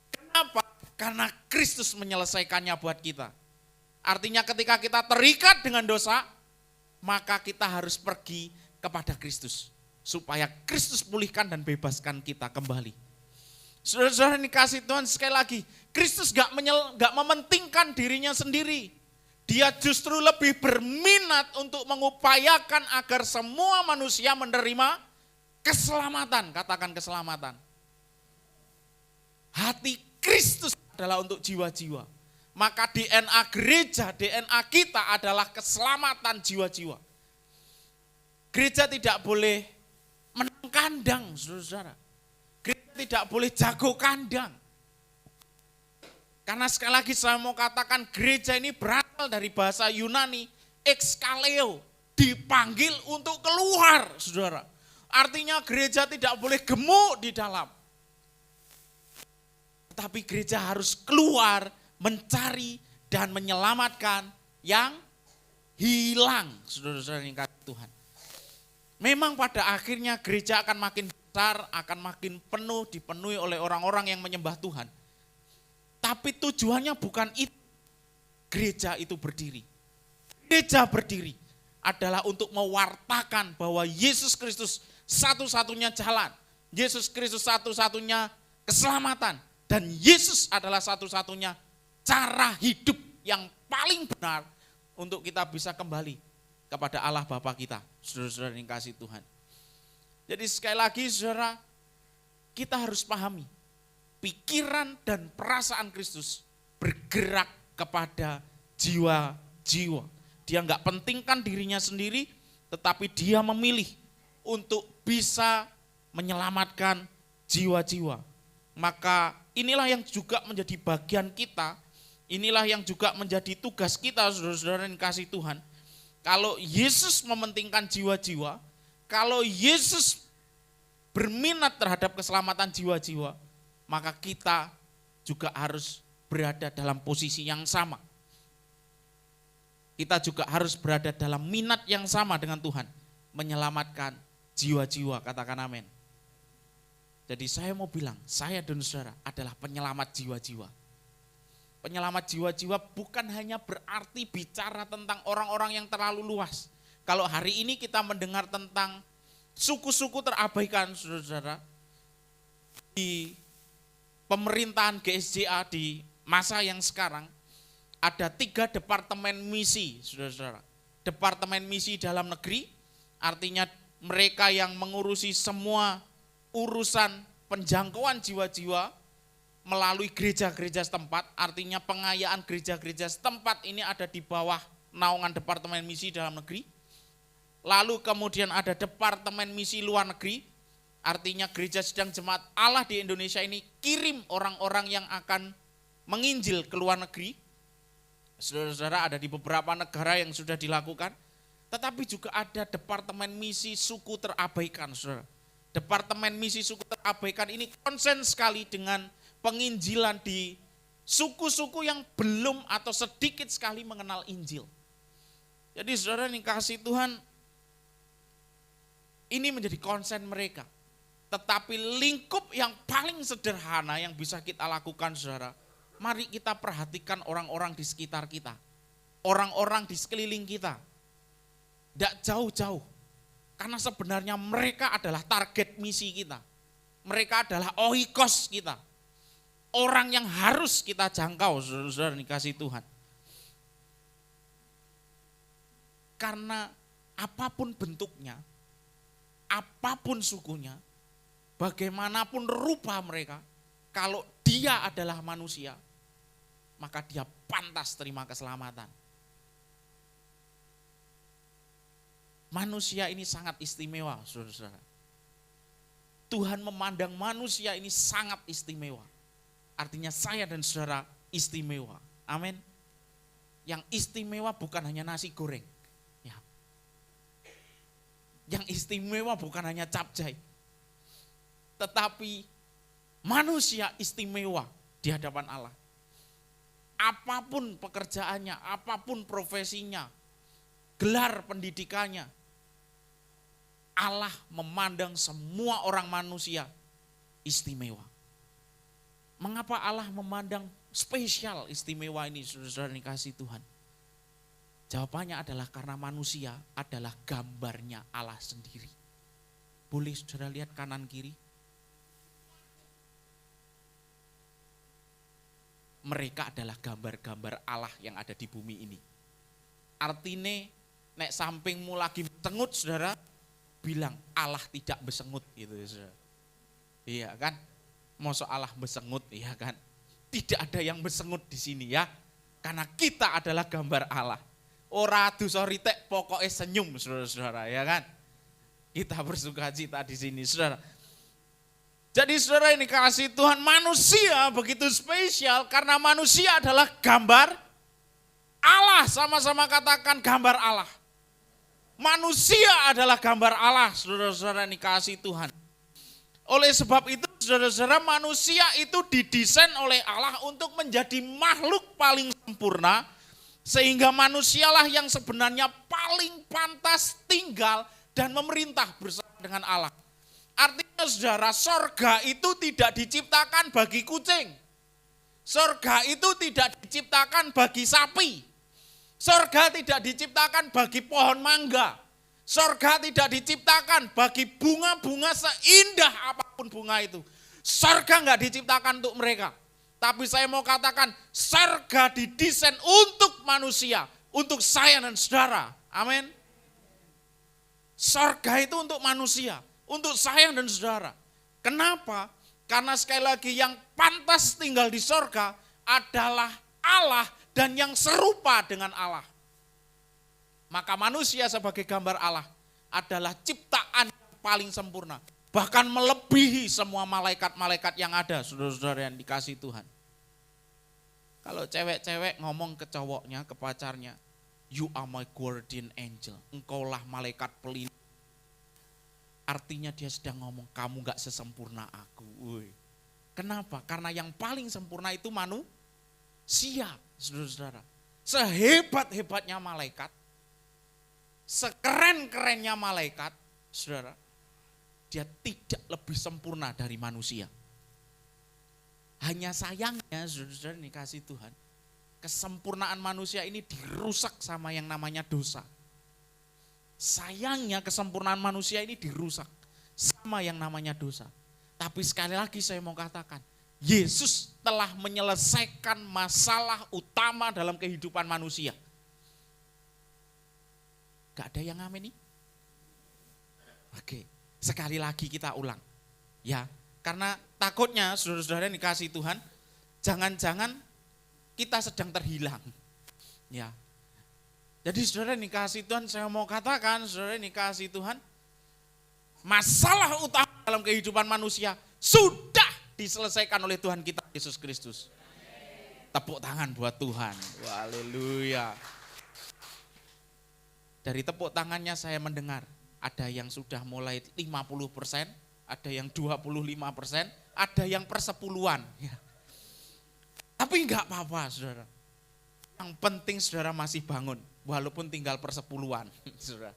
S5: Kenapa? Karena Kristus menyelesaikannya buat kita. Artinya ketika kita terikat dengan dosa, maka kita harus pergi kepada Kristus. Supaya Kristus pulihkan dan bebaskan kita kembali. Saudara-saudara yang dikasihi Tuhan, sekali lagi, Kristus gak mementingkan dirinya sendiri. Dia justru lebih berminat untuk mengupayakan agar semua manusia menerima keselamatan. Katakan keselamatan. Hati Kristus adalah untuk jiwa-jiwa. Maka DNA gereja, DNA kita adalah keselamatan jiwa-jiwa. Gereja tidak boleh menang kandang, saudara-saudara. Gereja tidak boleh jago kandang. Karena sekali lagi saya mau katakan gereja ini berasal dari bahasa Yunani, exkaleo, dipanggil untuk keluar, saudara. Artinya gereja tidak boleh gemuk di dalam. Tapi gereja harus keluar, mencari dan menyelamatkan yang hilang, saudara-saudara yang dikasihi Tuhan. Memang pada akhirnya gereja akan makin besar, akan makin penuh, dipenuhi oleh orang-orang yang menyembah Tuhan. Tapi tujuannya bukan itu. Gereja itu berdiri. Gereja berdiri adalah untuk mewartakan bahwa Yesus Kristus satu-satunya jalan. Yesus Kristus satu-satunya keselamatan. Dan Yesus adalah satu-satunya cara hidup yang paling benar untuk kita bisa kembali kepada Allah Bapa kita, saudara-saudara yang kasih Tuhan. Jadi sekali lagi saudara, kita harus pahami, pikiran dan perasaan Kristus bergerak kepada jiwa-jiwa. Dia enggak pentingkan dirinya sendiri, tetapi dia memilih untuk bisa menyelamatkan jiwa-jiwa. Maka inilah yang juga menjadi bagian kita, inilah yang juga menjadi tugas kita, saudara-saudara yang kasih Tuhan. Kalau Yesus mementingkan jiwa-jiwa, kalau Yesus berminat terhadap keselamatan jiwa-jiwa, maka kita juga harus berada dalam posisi yang sama. Kita juga harus berada dalam minat yang sama dengan Tuhan, menyelamatkan jiwa-jiwa, katakan amin. Jadi saya mau bilang, saya dan saudara adalah penyelamat jiwa-jiwa. Penyelamat jiwa-jiwa bukan hanya berarti bicara tentang orang-orang yang terlalu luas. Kalau hari ini kita mendengar tentang suku-suku terabaikan, saudara-saudara, di pemerintahan GSJA di masa yang sekarang, ada 3 departemen misi, saudara-saudara. Departemen misi dalam negeri, artinya mereka yang mengurusi semua urusan penjangkauan jiwa-jiwa, melalui gereja-gereja setempat, artinya pengayaan gereja-gereja setempat ini ada di bawah naungan Departemen Misi dalam negeri. Lalu kemudian ada Departemen Misi luar negeri, artinya gereja sedang jemaat Allah di Indonesia ini kirim orang-orang yang akan menginjil ke luar negeri. Saudara-saudara, ada di beberapa negara yang sudah dilakukan. Tetapi juga ada departemen misi suku terabaikan, saudara. Departemen misi suku terabaikan ini konsen sekali dengan penginjilan di suku-suku yang belum atau sedikit sekali mengenal Injil. Jadi saudara yang kasih Tuhan, ini menjadi konsen mereka. Tetapi lingkup yang paling sederhana yang bisa kita lakukan, saudara, mari kita perhatikan orang-orang di sekitar kita. Orang-orang di sekeliling kita. Tidak jauh-jauh. Karena sebenarnya mereka adalah target misi kita. Mereka adalah oikos kita. Orang yang harus kita jangkau, saudara-saudara dikasih Tuhan. Karena apapun bentuknya, apapun sukunya, bagaimanapun rupa mereka, kalau dia adalah manusia, maka dia pantas terima keselamatan. Manusia ini sangat istimewa, saudara-saudara. Tuhan memandang manusia ini sangat istimewa. Artinya saya dan saudara istimewa. Amin. Yang istimewa bukan hanya nasi goreng. Ya. Yang istimewa bukan hanya capcay. Tetapi manusia istimewa di hadapan Allah. Apapun pekerjaannya, apapun profesinya, gelar pendidikannya, Allah memandang semua orang manusia istimewa. Mengapa Allah memandang spesial istimewa ini, saudara-saudara dikasih Tuhan? Jawabannya adalah karena manusia adalah gambarnya Allah sendiri. Boleh saudara lihat kanan kiri? Mereka adalah gambar-gambar Allah yang ada di bumi ini. Artinya, nek sampingmu lagi besengut, saudara, bilang Allah tidak besengut gitu, saudara. Iya kan? Masa Allah besengut, iya kan? Tidak ada yang besengut di sini ya. Karena kita adalah gambar Allah. Ora dusoritek pokoknya senyum, saudara-saudara, ya kan? Kita bersukacita di sini, saudara. Jadi saudara ini kasih Tuhan, manusia begitu spesial karena manusia adalah gambar Allah. Sama-sama katakan gambar Allah. Manusia adalah gambar Allah, saudara-saudara ini kasih Tuhan. Oleh sebab itu, saudara-saudara, manusia itu didesain oleh Allah untuk menjadi makhluk paling sempurna, sehingga manusialah yang sebenarnya paling pantas tinggal dan memerintah bersama dengan Allah. Artinya saudara, sorga itu tidak diciptakan bagi kucing. Sorga itu tidak diciptakan bagi sapi. Sorga tidak diciptakan bagi pohon mangga. Sorga tidak diciptakan bagi bunga-bunga seindah apapun bunga itu. Sorga enggak diciptakan untuk mereka. Tapi saya mau katakan, sorga didesain untuk manusia, untuk saya dan saudara. Amin. Sorga itu untuk manusia, untuk saya dan saudara. Kenapa? Karena sekali lagi yang pantas tinggal di sorga adalah Allah dan yang serupa dengan Allah. Maka manusia sebagai gambar Allah adalah ciptaan yang paling sempurna. Bahkan melebihi semua malaikat-malaikat yang ada, saudara-saudara yang dikasih Tuhan. Kalau cewek-cewek ngomong ke cowoknya, ke pacarnya, you are my guardian angel, engkaulah malaikat pelindung. Artinya dia sedang ngomong, kamu gak sesempurna aku. Woy. Kenapa? Karena yang paling sempurna itu manusia, saudara-saudara. Sehebat-hebatnya malaikat, sekeren-kerennya malaikat, saudara, dia tidak lebih sempurna dari manusia. Hanya sayangnya, saudara-saudara dikasih Tuhan, kesempurnaan manusia ini dirusak sama yang namanya dosa. Sayangnya kesempurnaan manusia ini dirusak sama yang namanya dosa. Tapi sekali lagi saya mau katakan, Yesus telah menyelesaikan masalah utama dalam kehidupan manusia. Gak ada yang amin nih? Oke, sekali lagi kita ulang. Ya, karena takutnya saudara-saudara yang dikasih Tuhan, jangan-jangan kita sedang terhilang. Ya. Jadi saudara yang dikasih Tuhan, saya mau katakan, saudara yang dikasih Tuhan, masalah utama dalam kehidupan manusia sudah diselesaikan oleh Tuhan kita Yesus Kristus. Tepuk tangan buat Tuhan. Haleluya. Dari tepuk tangannya saya mendengar, ada yang sudah mulai 50%, ada yang 25%, ada yang persepuluhan. Ya. Tapi enggak apa-apa saudara. Yang penting saudara masih bangun, walaupun tinggal persepuluhan. Saudara.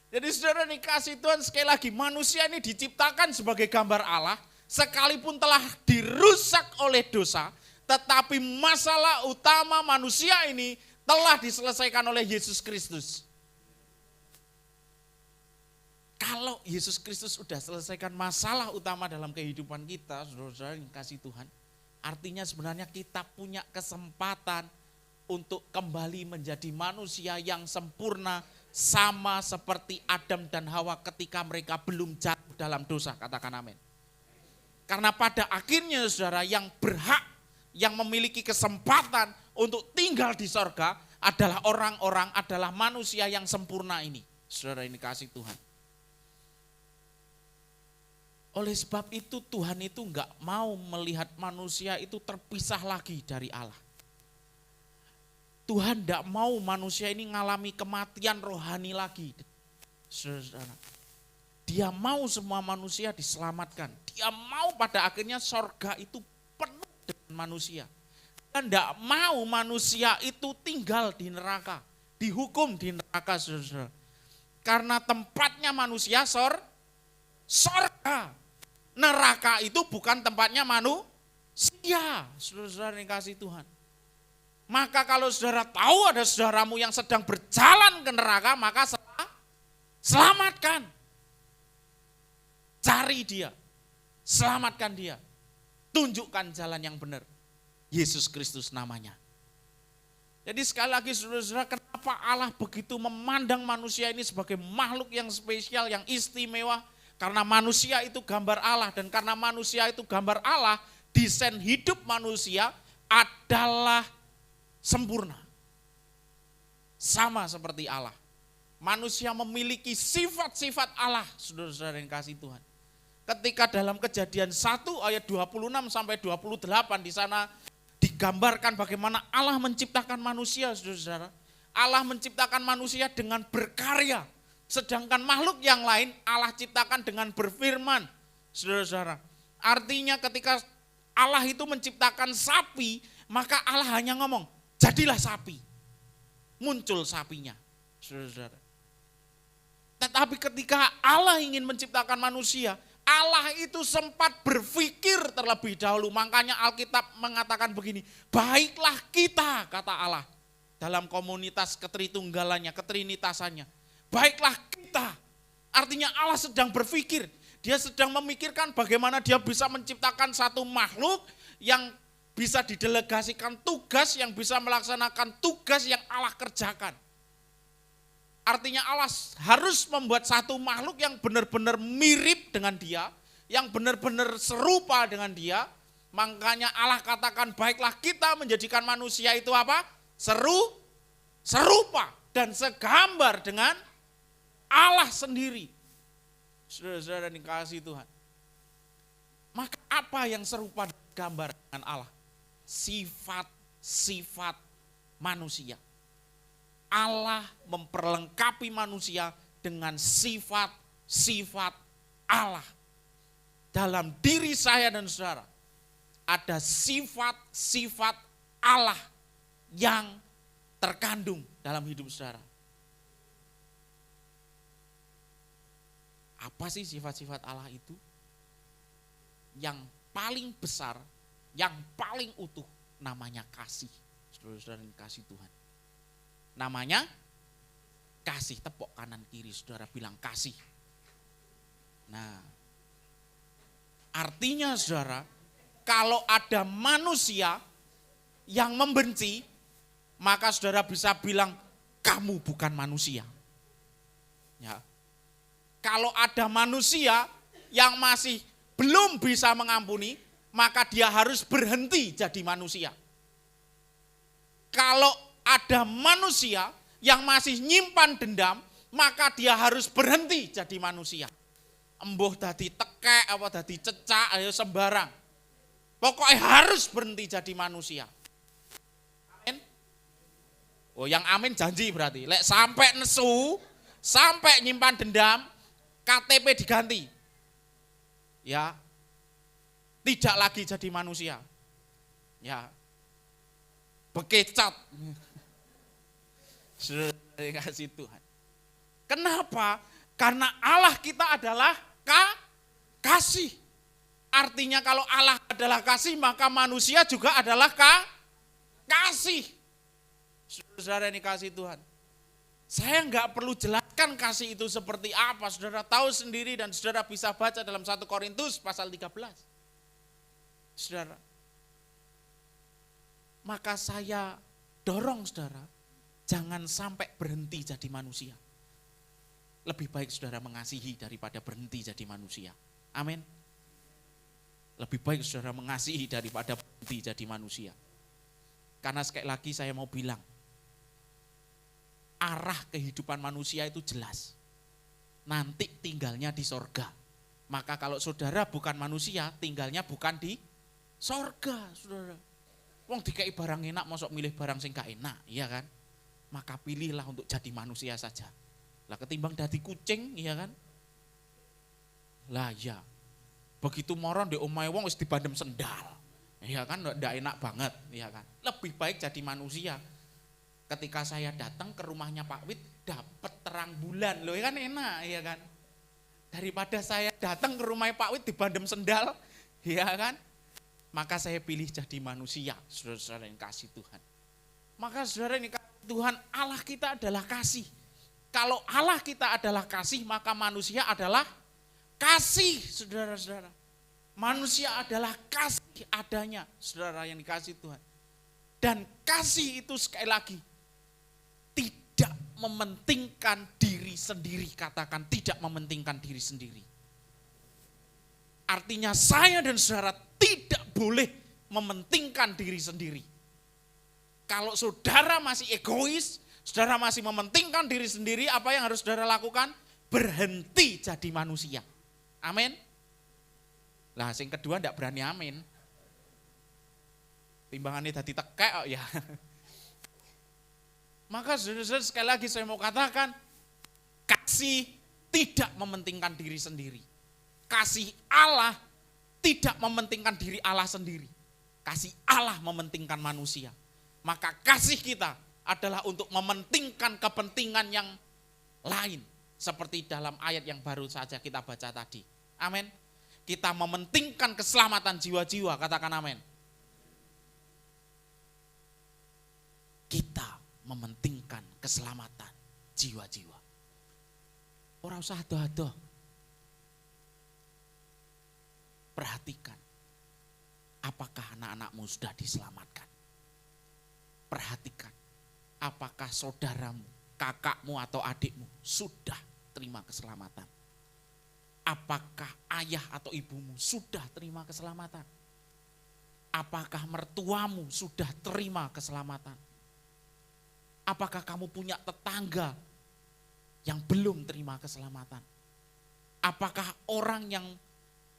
S5: Jadi saudara dikasih Tuhan sekali lagi, manusia ini diciptakan sebagai gambar Allah, sekalipun telah dirusak oleh dosa, tetapi masalah utama manusia ini telah diselesaikan oleh Yesus Kristus. Kalau Yesus Kristus sudah selesaikan masalah utama dalam kehidupan kita, saudara-saudara yang kasih Tuhan, artinya sebenarnya kita punya kesempatan untuk kembali menjadi manusia yang sempurna, sama seperti Adam dan Hawa ketika mereka belum jatuh dalam dosa, katakan amin. Karena pada akhirnya saudara yang berhak, yang memiliki kesempatan untuk tinggal di sorga adalah orang-orang, adalah manusia yang sempurna ini. Saudara ini kasih Tuhan. Oleh sebab itu Tuhan itu enggak mau melihat manusia itu terpisah lagi dari Allah. Tuhan enggak mau manusia ini mengalami kematian rohani lagi. Saudara, Dia mau semua manusia diselamatkan. Dia mau pada akhirnya sorga itu penuh dengan manusia. Dia enggak mau manusia itu tinggal di neraka, dihukum di neraka, saudara. Karena tempatnya manusia sorga. Neraka itu bukan tempatnya manusia, saudara yang kasih Tuhan. Maka kalau saudara tahu ada saudaramu yang sedang berjalan ke neraka, maka selamatkan. Cari dia, selamatkan dia, tunjukkan jalan yang benar. Yesus Kristus namanya. Jadi sekali lagi saudara-saudara, kenapa Allah begitu memandang manusia ini sebagai makhluk yang spesial, yang istimewa? Karena manusia itu gambar Allah, dan karena manusia itu gambar Allah, desain hidup manusia adalah sempurna. Sama seperti Allah. Manusia memiliki sifat-sifat Allah, saudara-saudara yang kasih Tuhan. Ketika dalam Kejadian 1 ayat 26 sampai 28 di sana digambarkan bagaimana Allah menciptakan manusia, saudara-saudara. Allah menciptakan manusia dengan berkarya. Sedangkan makhluk yang lain Allah ciptakan dengan berfirman, saudara-saudara. Artinya ketika Allah itu menciptakan sapi, maka Allah hanya ngomong, jadilah sapi. Muncul sapinya, saudara-saudara. Tetapi ketika Allah ingin menciptakan manusia, Allah itu sempat berpikir terlebih dahulu. Makanya Alkitab mengatakan begini, baiklah kita, kata Allah. Dalam komunitas ketritunggalannya, ketrinitasannya. Baiklah kita, artinya Allah sedang berpikir, dia sedang memikirkan bagaimana dia bisa menciptakan satu makhluk yang bisa didelegasikan tugas, yang bisa melaksanakan tugas yang Allah kerjakan. Artinya Allah harus membuat satu makhluk yang benar-benar mirip dengan dia, yang benar-benar serupa dengan dia. Makanya Allah katakan baiklah kita menjadikan manusia itu apa? Serupa dan segambar dengan Allah sendiri. Saudara-saudara yang dikasihi Tuhan. Maka apa yang serupa gambar dengan Allah? Sifat-sifat manusia. Allah memperlengkapi manusia dengan sifat-sifat Allah. Dalam diri saya dan saudara ada sifat-sifat Allah yang terkandung dalam hidup saudara. Apa sih sifat-sifat Allah itu? Yang paling besar, yang paling utuh, namanya kasih. Saudara-saudara yang kasih Tuhan. Namanya kasih. Tepuk kanan kiri, saudara bilang kasih. Nah, artinya saudara, kalau ada manusia yang membenci, maka saudara bisa bilang, kamu bukan manusia. Ya. Kalau ada manusia yang masih belum bisa mengampuni, maka dia harus berhenti jadi manusia. Kalau ada manusia yang masih nyimpan dendam, maka dia harus berhenti jadi manusia. Embuh dadi tekek, apa dadi cecak, ayo sembarang. Pokoknya harus berhenti jadi manusia. Amin. Oh, yang amin janji berarti. Lek sampai nesu, sampai nyimpan dendam, KTP diganti. Ya. Tidak lagi jadi manusia. Ya. Bekecat. Sudah kasih Tuhan. Kenapa? Karena Allah kita adalah kasih. Artinya kalau Allah adalah kasih, maka manusia juga adalah kasih. Saudara ini kasih Tuhan. Saya enggak perlu jelaskan kasih itu seperti apa. Saudara tahu sendiri dan saudara bisa baca dalam 1 Korintus pasal 13. Saudara. Maka saya dorong saudara, jangan sampai berhenti jadi manusia. Lebih baik saudara mengasihi daripada berhenti jadi manusia. Amin. Lebih baik saudara mengasihi daripada berhenti jadi manusia. Karena sekali lagi saya mau bilang, arah kehidupan manusia itu jelas. Nanti tinggalnya di sorga. Maka kalau saudara bukan manusia, tinggalnya bukan di sorga, saudara. Wong dikai barang enak, mosok milih barang sing gak enak, iya kan? Maka pilihlah untuk jadi manusia saja. Lah ketimbang dadi kucing, iya kan? Lah ya. Begitu moron di omahe wong wis dibandem sendal. Iya kan, ndak enak banget, iya kan? Lebih baik jadi manusia. Ketika saya datang ke rumahnya Pak Wit, dapat terang bulan, loh kan enak, iya kan? Daripada saya datang ke rumah Pak Wit dibandem sendal, iya kan? Maka saya pilih jadi manusia, saudara-saudara yang kasih Tuhan. Maka saudara yang kasih Tuhan, Allah kita adalah kasih. Kalau Allah kita adalah kasih, maka manusia adalah kasih, saudara-saudara. Manusia adalah kasih adanya, saudara yang dikasih Tuhan. Dan kasih itu sekali lagi, tidak mementingkan diri sendiri, katakan tidak mementingkan diri sendiri. Artinya saya dan saudara tidak boleh mementingkan diri sendiri. Kalau saudara masih egois, saudara masih mementingkan diri sendiri, apa yang harus saudara lakukan? Berhenti jadi manusia. Amin. Lah sing kedua ndak berani amin. Timbangannya tadi tekek ya. Maka saudara-saudara sekali lagi saya mau katakan, kasih tidak mementingkan diri sendiri. Kasih Allah tidak mementingkan diri Allah sendiri. Kasih Allah mementingkan manusia. Maka kasih kita adalah untuk mementingkan kepentingan yang lain. Seperti dalam ayat yang baru saja kita baca tadi. Amin. Kita mementingkan keselamatan jiwa-jiwa, katakan amin. Kita mementingkan keselamatan jiwa-jiwa. Ora usah adoh-adoh. Perhatikan, apakah anak-anakmu sudah diselamatkan? Perhatikan, apakah saudaramu, kakakmu atau adikmu sudah terima keselamatan? Apakah ayah atau ibumu sudah terima keselamatan? Apakah mertuamu sudah terima keselamatan? Apakah kamu punya tetangga yang belum terima keselamatan? Apakah orang yang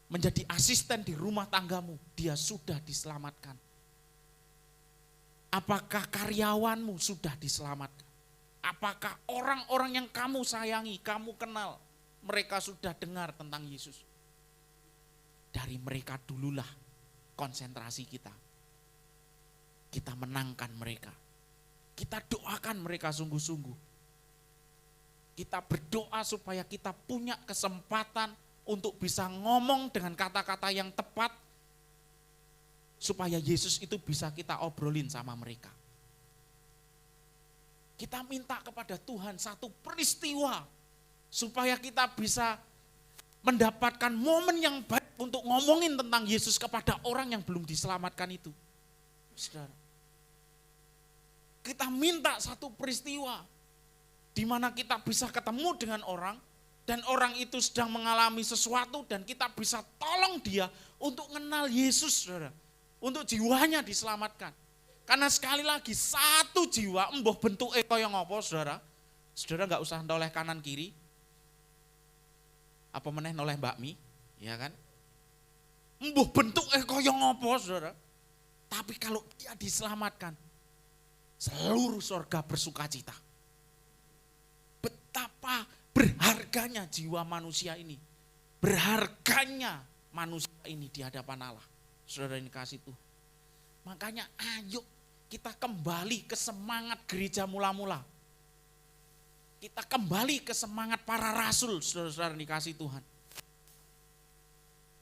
S5: menjadi asisten di rumah tanggamu, dia sudah diselamatkan? Apakah karyawanmu sudah diselamatkan? Apakah orang-orang yang kamu sayangi, kamu kenal, mereka sudah dengar tentang Yesus? Dari mereka dululah konsentrasi kita. Kita menangkan mereka. Kita doakan mereka sungguh-sungguh. Kita berdoa supaya kita punya kesempatan untuk bisa ngomong dengan kata-kata yang tepat, supaya Yesus itu bisa kita obrolin sama mereka. Kita minta kepada Tuhan satu peristiwa, supaya kita bisa mendapatkan momen yang baik untuk ngomongin tentang Yesus kepada orang yang belum diselamatkan itu. Saudara, kita minta satu peristiwa di mana kita bisa ketemu dengan orang dan orang itu sedang mengalami sesuatu dan kita bisa tolong dia untuk kenal Yesus, saudara. Untuk jiwanya diselamatkan. Karena sekali lagi satu jiwa embuh bentuke kaya ngopo, saudara. Saudara enggak usah noleh kanan kiri. Apa meneh noleh bakmi, ya kan? Embuh bentuke kaya ngopo, saudara. Tapi kalau dia diselamatkan, Seluruh sorga bersukacita. Betapa berharganya jiwa manusia ini. Berharganya manusia ini di hadapan Allah. Saudara ini kasih Tuhan. Makanya ayo kita kembali ke semangat gereja mula-mula. Kita kembali ke semangat para rasul, saudara-saudara dikasih Tuhan.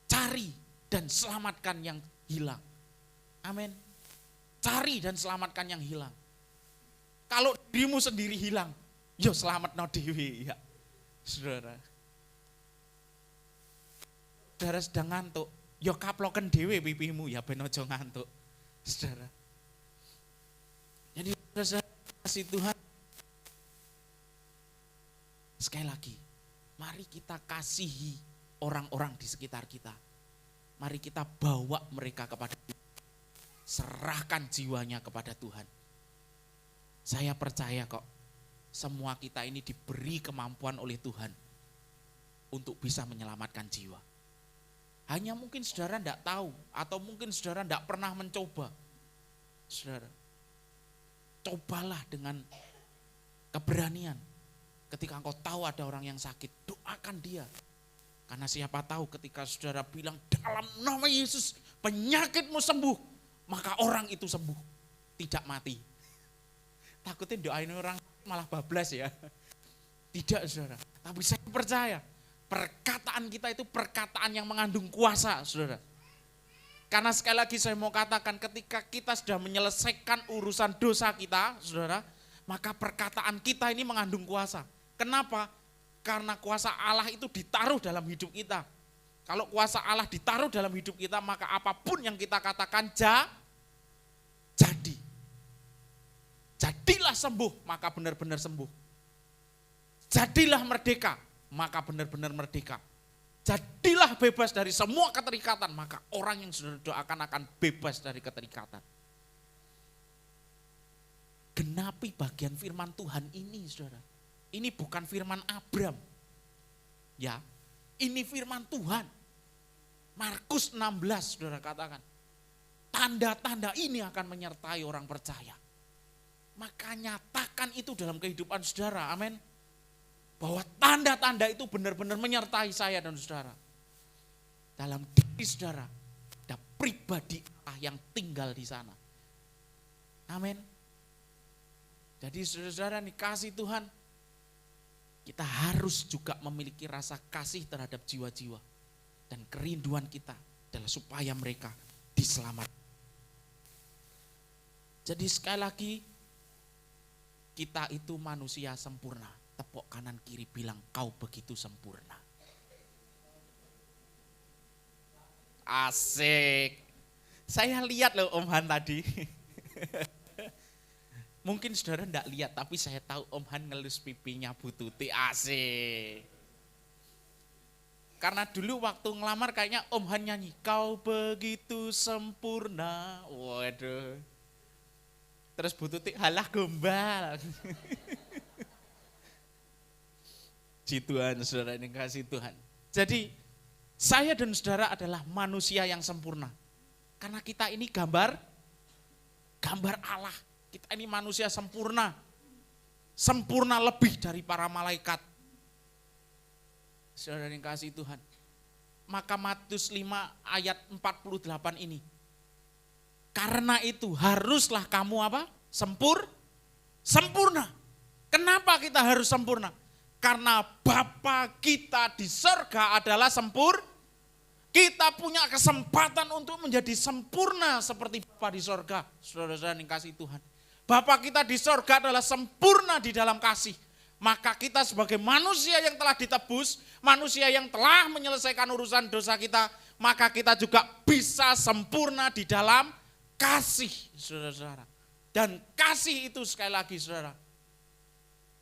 S5: Cari dan selamatkan yang hilang. Amin. Cari dan selamatkan yang hilang. Kalau dirimu sendiri hilang, yo selamat no dewi ya. Saudara. Saudara sedang ngantuk, yo kaploken dewe pipimu ya ben aja ngantuk. Saudara. Jadi saudara kasih Tuhan. Sekali lagi, mari kita kasihi orang-orang di sekitar kita. Mari kita bawa mereka kepada Tuhan. Serahkan jiwanya kepada Tuhan. Saya percaya kok, semua kita ini diberi kemampuan oleh Tuhan untuk bisa menyelamatkan jiwa. Hanya mungkin saudara tidak tahu, atau mungkin saudara tidak pernah mencoba. Saudara, cobalah dengan keberanian. Ketika engkau tahu ada orang yang sakit, doakan dia. Karena siapa tahu ketika saudara bilang dalam nama Yesus penyakitmu sembuh, maka orang itu sembuh, tidak mati. Takutnya doain orang malah bablas ya. Tidak saudara, tapi saya percaya perkataan kita itu perkataan yang mengandung kuasa saudara. Karena sekali lagi saya mau katakan ketika kita sudah menyelesaikan urusan dosa kita saudara, maka perkataan kita ini mengandung kuasa. Kenapa? Karena kuasa Allah itu ditaruh dalam hidup kita. Kalau kuasa Allah ditaruh dalam hidup kita, maka apapun yang kita katakan jadi. Jadilah sembuh, maka benar-benar sembuh. Jadilah merdeka, maka benar-benar merdeka. Jadilah bebas dari semua keterikatan, maka orang yang sudah doakan akan bebas dari keterikatan. Genapi bagian firman Tuhan ini, saudara. Ini bukan firman Abram. Ya, ini firman Tuhan. Markus 16, saudara katakan. Tanda-tanda ini akan menyertai orang percaya. Maka nyatakan itu dalam kehidupan saudara, amin. Bahwa tanda-tanda itu benar-benar menyertai saya dan saudara. Dalam diri saudara, ada pribadi Allah yang tinggal di sana. Amin. Jadi saudara-saudara dikasih Tuhan, kita harus juga memiliki rasa kasih terhadap jiwa-jiwa. Dan kerinduan kita adalah supaya mereka diselamatkan. Jadi sekali lagi, kita itu manusia sempurna. Tepuk kanan kiri bilang, kau begitu sempurna. Asik. Saya lihat loh Om Han tadi. Mungkin saudara enggak lihat, tapi saya tahu Om Han ngelus pipinya Bu Tuti. Asik. Karena dulu waktu ngelamar kayaknya Om Han nyanyi, kau begitu sempurna. Waduh. Terus Bu Tuti, halah gombal. Puji Tuhan, saudara ini kasih Tuhan. Jadi saya dan saudara adalah manusia yang sempurna. Karena kita ini gambar Allah. Kita ini manusia sempurna. Sempurna lebih dari para malaikat. Saudara yang kasih Tuhan. Maka Matius 5 ayat 48 ini. Karena itu haruslah kamu apa? Sempurna. Kenapa kita harus sempurna? Karena Bapa kita di surga adalah Kita punya kesempatan untuk menjadi sempurna seperti Bapa di surga. Saudara-saudara yang kasih Tuhan. Bapa kita di surga adalah sempurna di dalam kasih. Maka kita sebagai manusia yang telah ditebus, manusia yang telah menyelesaikan urusan dosa kita, maka kita juga bisa sempurna di dalam kasih, saudara-saudara. Dan kasih itu sekali lagi, saudara,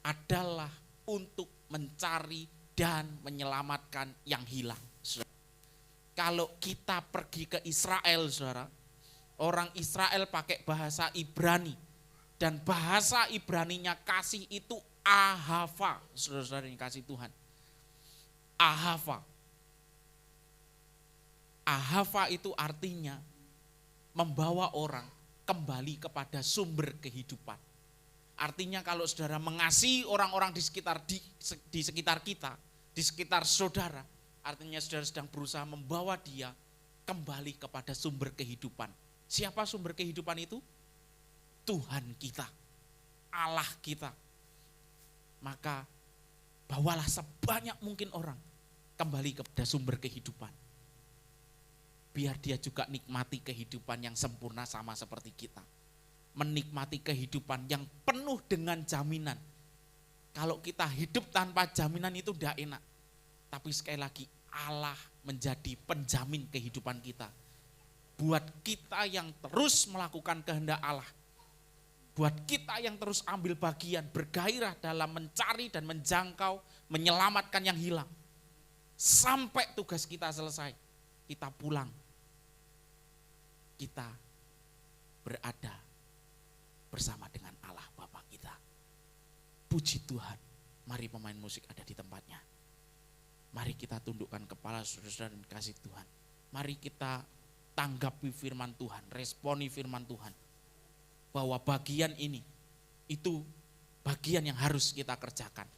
S5: adalah untuk mencari dan menyelamatkan yang hilang. Saudara. Kalau kita pergi ke Israel, saudara, orang Israel pakai bahasa Ibrani. Dan bahasa Ibraninya kasih itu ahava, saudara-saudara yang kasih Tuhan. Ahava. Ahava itu artinya membawa orang kembali kepada sumber kehidupan. Artinya kalau saudara mengasihi orang-orang di sekitar kita, di sekitar saudara, artinya saudara sedang berusaha membawa dia kembali kepada sumber kehidupan. Siapa sumber kehidupan itu? Tuhan kita, Allah kita. Maka bawalah sebanyak mungkin orang kembali kepada sumber kehidupan. Biar dia juga nikmati kehidupan yang sempurna sama seperti kita. Menikmati kehidupan yang penuh dengan jaminan. Kalau kita hidup tanpa jaminan itu tidak enak. Tapi sekali lagi Allah menjadi penjamin kehidupan kita. Buat kita yang terus melakukan kehendak Allah. Buat kita yang terus ambil bagian, bergairah dalam mencari dan menjangkau, menyelamatkan yang hilang. Sampai tugas kita selesai, kita pulang. Kita berada bersama dengan Allah Bapa kita. Puji Tuhan. Mari pemain musik ada di tempatnya. Mari kita tundukkan kepala saudara-saudara dan kasih Tuhan. Mari kita tanggapi firman Tuhan, responi firman Tuhan. Bahwa bagian ini, itu bagian yang harus kita kerjakan.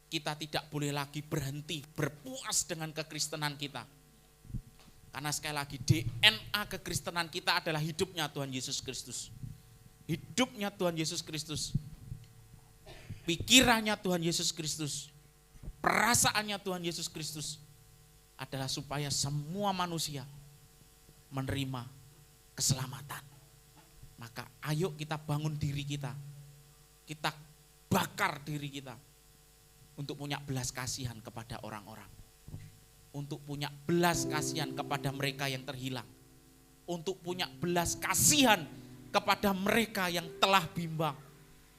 S5: Kita tidak boleh lagi berhenti, berpuas dengan kekristenan kita. Karena sekali lagi DNA kekristenan kita adalah hidupnya Tuhan Yesus Kristus. Hidupnya Tuhan Yesus Kristus. Pikirannya Tuhan Yesus Kristus. Perasaannya Tuhan Yesus Kristus. Adalah supaya semua manusia menerima keselamatan. Maka ayo kita bangun diri kita. Kita bakar diri kita. Untuk punya belas kasihan kepada orang-orang. Untuk punya belas kasihan kepada mereka yang terhilang. Untuk punya belas kasihan kepada mereka yang telah bimbang.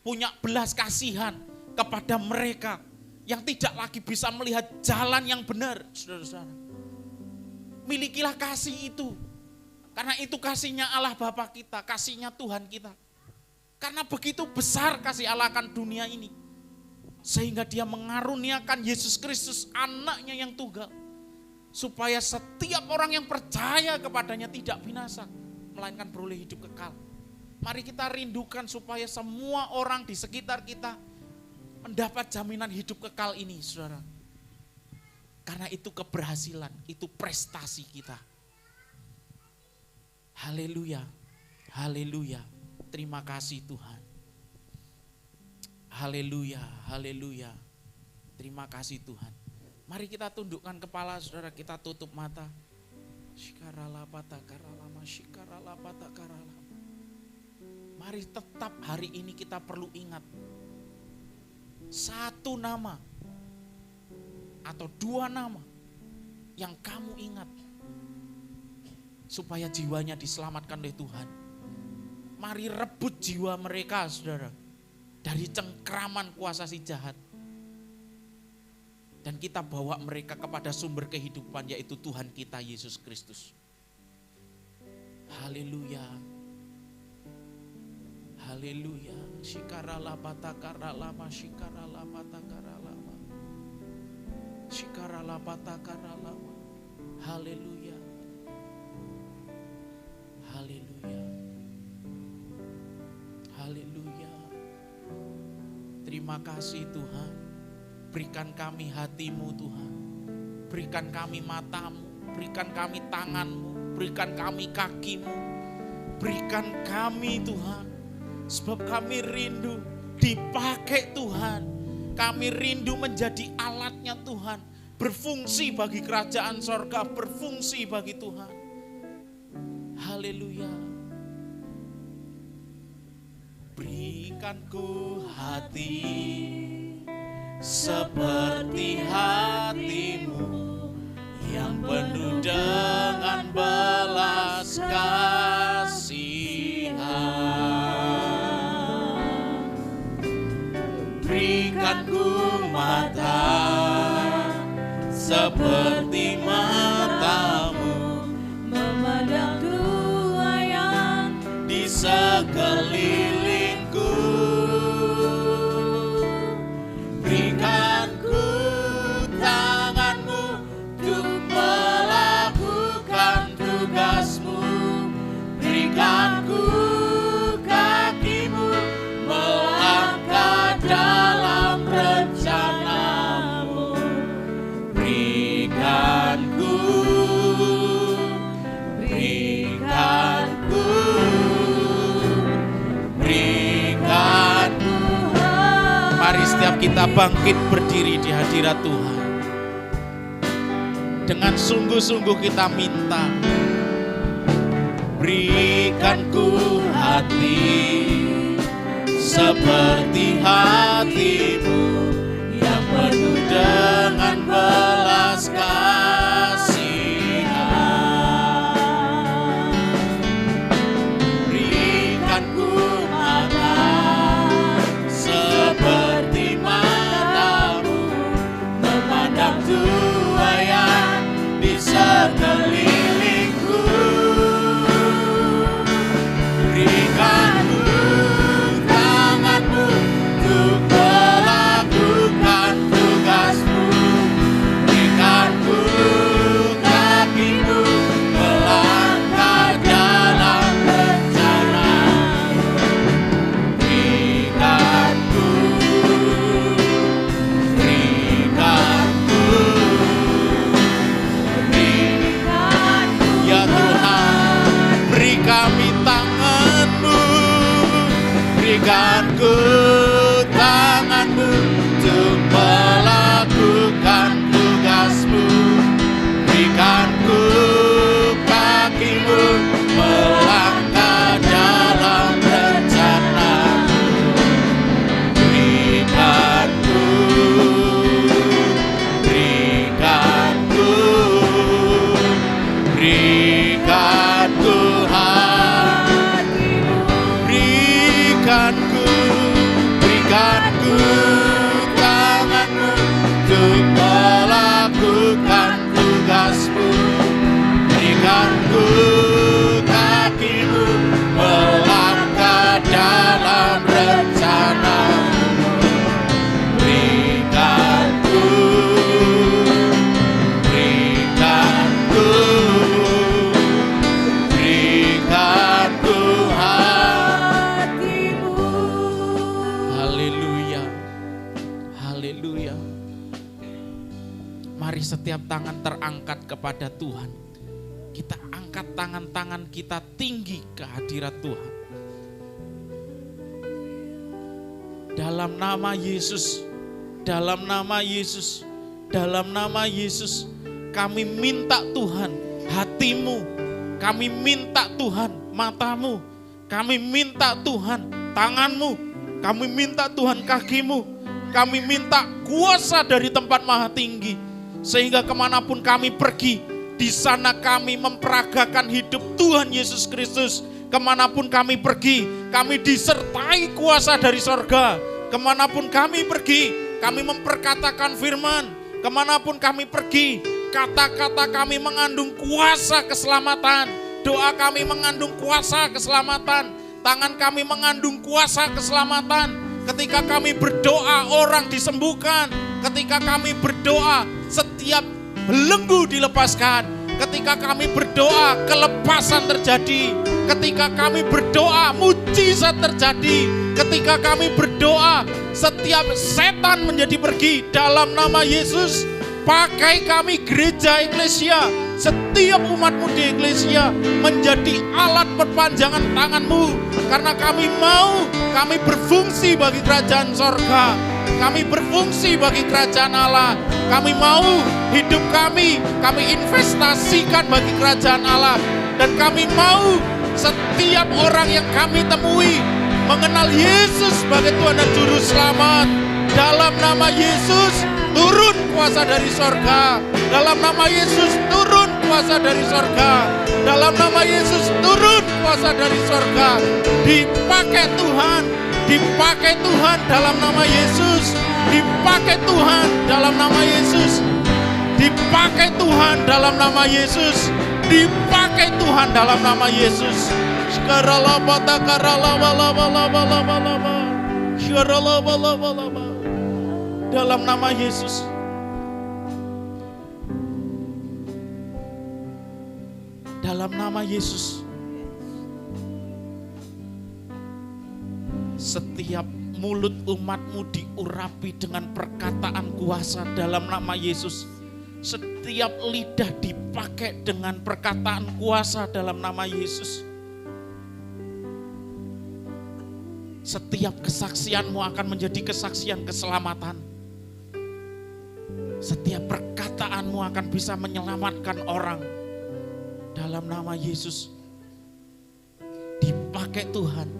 S5: Punya belas kasihan kepada mereka yang tidak lagi bisa melihat jalan yang benar. Saudara-saudara, milikilah kasih itu. Karena itu kasihnya Allah Bapa kita, kasihnya Tuhan kita. Karena begitu besar kasih Allah akan dunia ini. Sehingga dia mengaruniakan Yesus Kristus anaknya yang tunggal. Supaya setiap orang yang percaya kepadanya tidak binasa, melainkan beroleh hidup kekal. Mari kita rindukan supaya semua orang di sekitar kita mendapat jaminan hidup kekal ini, saudara. Karena itu keberhasilan, itu prestasi kita. Haleluya, haleluya, terima kasih Tuhan. Haleluya, haleluya, terima kasih Tuhan. Mari kita tundukkan kepala, saudara, kita tutup mata. Mari tetap hari ini kita perlu ingat satu nama atau dua nama yang kamu ingat supaya jiwanya diselamatkan oleh Tuhan. Mari rebut jiwa mereka, saudara, dari cengkraman kuasa si jahat. Dan kita bawa mereka kepada sumber kehidupan, yaitu Tuhan kita Yesus Kristus. Haleluya. Haleluya. Shikarala batakaralama, shikarala batakaralama. Shikarala batakaralama. Haleluya. Haleluya. Haleluya. Terima kasih Tuhan. Berikan kami hatimu Tuhan. Berikan kami matamu. Berikan kami tanganmu. Berikan kami kakimu. Berikan kami Tuhan. Sebab kami rindu dipakai Tuhan. Kami rindu menjadi alatnya Tuhan. Berfungsi bagi kerajaan sorga. Berfungsi bagi Tuhan. Haleluya. Berikanku hati seperti hatimu yang penuh dengan belas kasihan. Berikanku mata seperti matamu memandang tuayan di sekelilingku. Berikanku tanganmu untuk melakukan tugasmu. Berikanku kakimu Mari setiap kita bangkit berdiri di hadirat Tuhan. Dengan sungguh-sungguh kita minta, berikan ku hati seperti hatimu yang penuh dengan belas kasihan. Berikan ku mata seperti matamu, memandang tuayan di sekelilingku. Berikan ku tanganmu untuk melakukan tugasmu. Berikan ku kakimu melangkah dalam rencana. Berikan ku ya Tuhan, beri kami tangan-Mu, berikan ku tangan-Mu untuk melakukan tugas-Mu. Berikan ku kaki-Mu melangkah dalam rencana-Mu. Berikan ku tangan-Mu untuk melakukan tugas-Mu. Berikan ku kaki-Mu melangkah dalam rencana-Mu. Berikan ku hatimu. Haleluya, haleluya. Mari setiap tangan terangkat kepada Tuhan. Kita angkat tangan-tangan kita tinggi ke hadirat Tuhan. Dalam nama Yesus, dalam nama Yesus, dalam nama Yesus, kami minta Tuhan hatimu, kami minta Tuhan matamu, kami minta Tuhan tanganmu, kami minta Tuhan kakimu, kami minta kuasa dari tempat maha tinggi. Sehingga kemanapun kami pergi, di sana kami memperagakan hidup Tuhan Yesus Kristus. Kemanapun kami pergi, kami disertai kuasa dari sorga. Kemanapun kami pergi, kami memperkatakan firman. Kemanapun kami pergi, kata-kata kami mengandung kuasa keselamatan. Doa kami mengandung kuasa keselamatan. Tangan kami mengandung kuasa keselamatan. Ketika kami berdoa, orang disembuhkan. Ketika kami berdoa, setiap belenggu dilepaskan. Ketika kami berdoa, kelepasan terjadi. Ketika kami berdoa, mujizat terjadi. Ketika kami berdoa, setiap setan menjadi pergi. Dalam nama Yesus, pakai kami gereja eklesia, setiap umat-Mu di eklesia menjadi alat perpanjangan tangan-Mu. Karena kami mau, kami berfungsi bagi kerajaan sorga. Kami berfungsi bagi kerajaan Allah. Kami mau hidup kami investasikan bagi kerajaan Allah. Dan kami mau setiap orang yang kami temui mengenal Yesus sebagai Tuhan dan Juru Selamat. Dalam nama Yesus, turun kuasa dari sorga. Dalam nama Yesus, turun kuasa dari sorga. Dalam nama Yesus, turun kuasa dari sorga. Dipakai Tuhan, dipakai Tuhan dalam nama Yesus. Dipakai Tuhan dalam nama Yesus. Dipakai Tuhan dalam nama Yesus. Dipakai Tuhan dalam nama Yesus. Dalam nama Yesus. Dalam nama Yesus. Setiap mulut umat-Mu diurapi dengan perkataan kuasa dalam nama Yesus. Setiap lidah dipakai dengan perkataan kuasa dalam nama Yesus. Setiap kesaksianmu akan menjadi kesaksian keselamatan. Setiap perkataanmu akan bisa menyelamatkan orang. Dalam nama Yesus, dipakai Tuhan.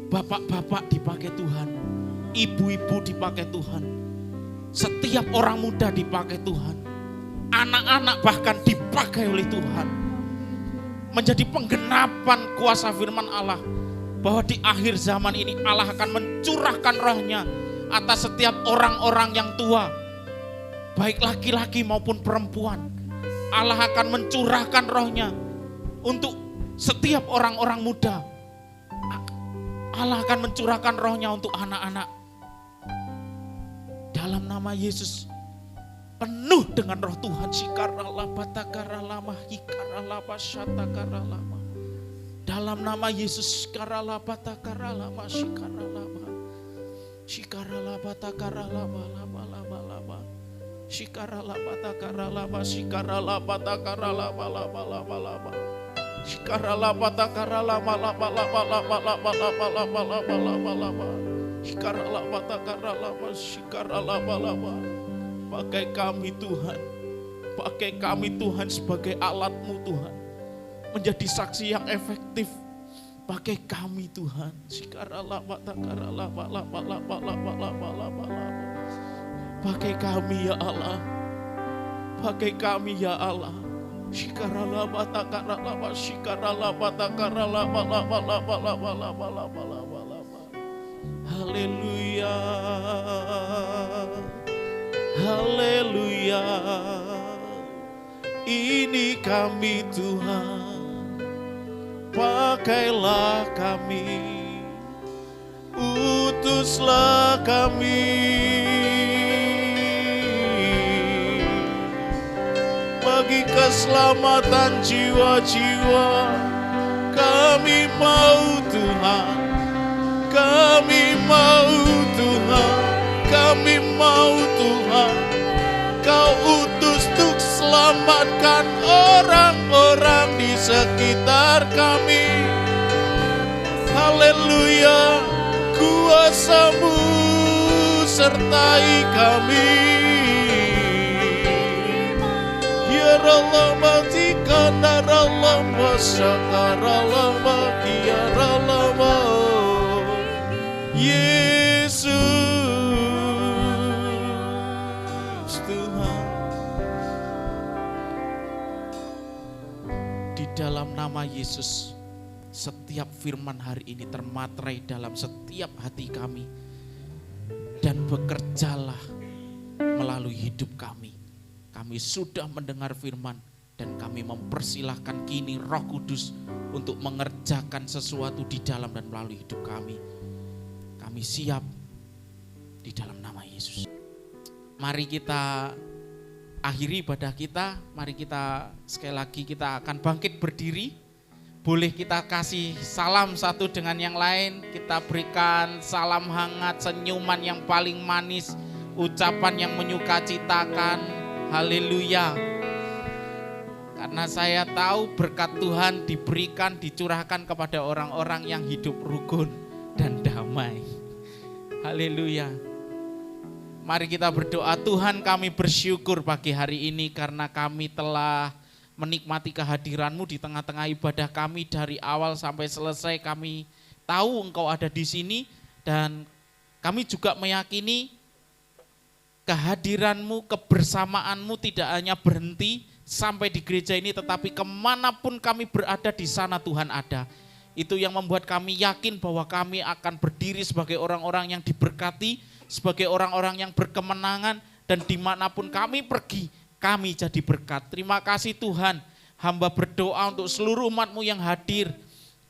S5: Bapak-bapak dipakai Tuhan. Ibu-ibu dipakai Tuhan. Setiap orang muda dipakai Tuhan. Anak-anak bahkan dipakai oleh Tuhan. Menjadi penggenapan kuasa firman Allah. Bahwa di akhir zaman ini Allah akan mencurahkan rohnya atas setiap orang-orang yang tua. Baik laki-laki maupun perempuan. Allah akan mencurahkan rohnya untuk setiap orang-orang muda. Allah akan mencurahkan rohnya untuk anak-anak. Dalam nama Yesus, penuh dengan roh Tuhan. Dalam nama Yesus, pakai kami Tuhan, pakai kami Tuhan sebagai alat-Mu Tuhan, menjadi saksi yang efektif. Pakai kami Tuhan. Pakai kami ya Allah. Pakai kami ya Allah. Haleluya. Haleluya. Ini kami Tuhan. Pakailah kami, utuslah kami, bagi keselamatan jiwa-jiwa. Kami mau Tuhan, kami mau Tuhan, kami mau Tuhan. Kau utus untuk selamatkan orang-orang di sekitar kami. Haleluya, kuasa-Mu sertai kami. Ya Allah, matikan Allah, masyakar Allah, makiar Allah, Yesus Tuhan. Di dalam nama Yesus, setiap firman hari ini termaterai dalam setiap hati kami dan bekerjalah melalui hidup kami. Kami sudah mendengar firman dan kami mempersilahkan kini Roh Kudus untuk mengerjakan sesuatu di dalam dan melalui hidup kami. Kami siap di dalam nama Yesus. Mari kita akhiri ibadah kita. Mari kita sekali lagi kita akan bangkit berdiri. Boleh kita kasih salam satu dengan yang lain. Kita berikan salam hangat, senyuman yang paling manis, ucapan yang menyukacitakan. Haleluya. Karena saya tahu berkat Tuhan diberikan, dicurahkan kepada orang-orang yang hidup rukun dan damai. Haleluya. Mari kita berdoa. Tuhan, kami bersyukur pagi hari ini karena kami telah menikmati kehadiran-Mu di tengah-tengah ibadah kami dari awal sampai selesai. Kami tahu Engkau ada di sini dan kami juga meyakini kehadiran-Mu, kebersamaan-Mu tidak hanya berhenti sampai di gereja ini, tetapi kemanapun kami berada di sana Tuhan ada. Itu yang membuat kami yakin bahwa kami akan berdiri sebagai orang-orang yang diberkati, sebagai orang-orang yang berkemenangan, dan dimanapun kami pergi, kami jadi berkat. Terima kasih Tuhan, hamba berdoa untuk seluruh umat-Mu yang hadir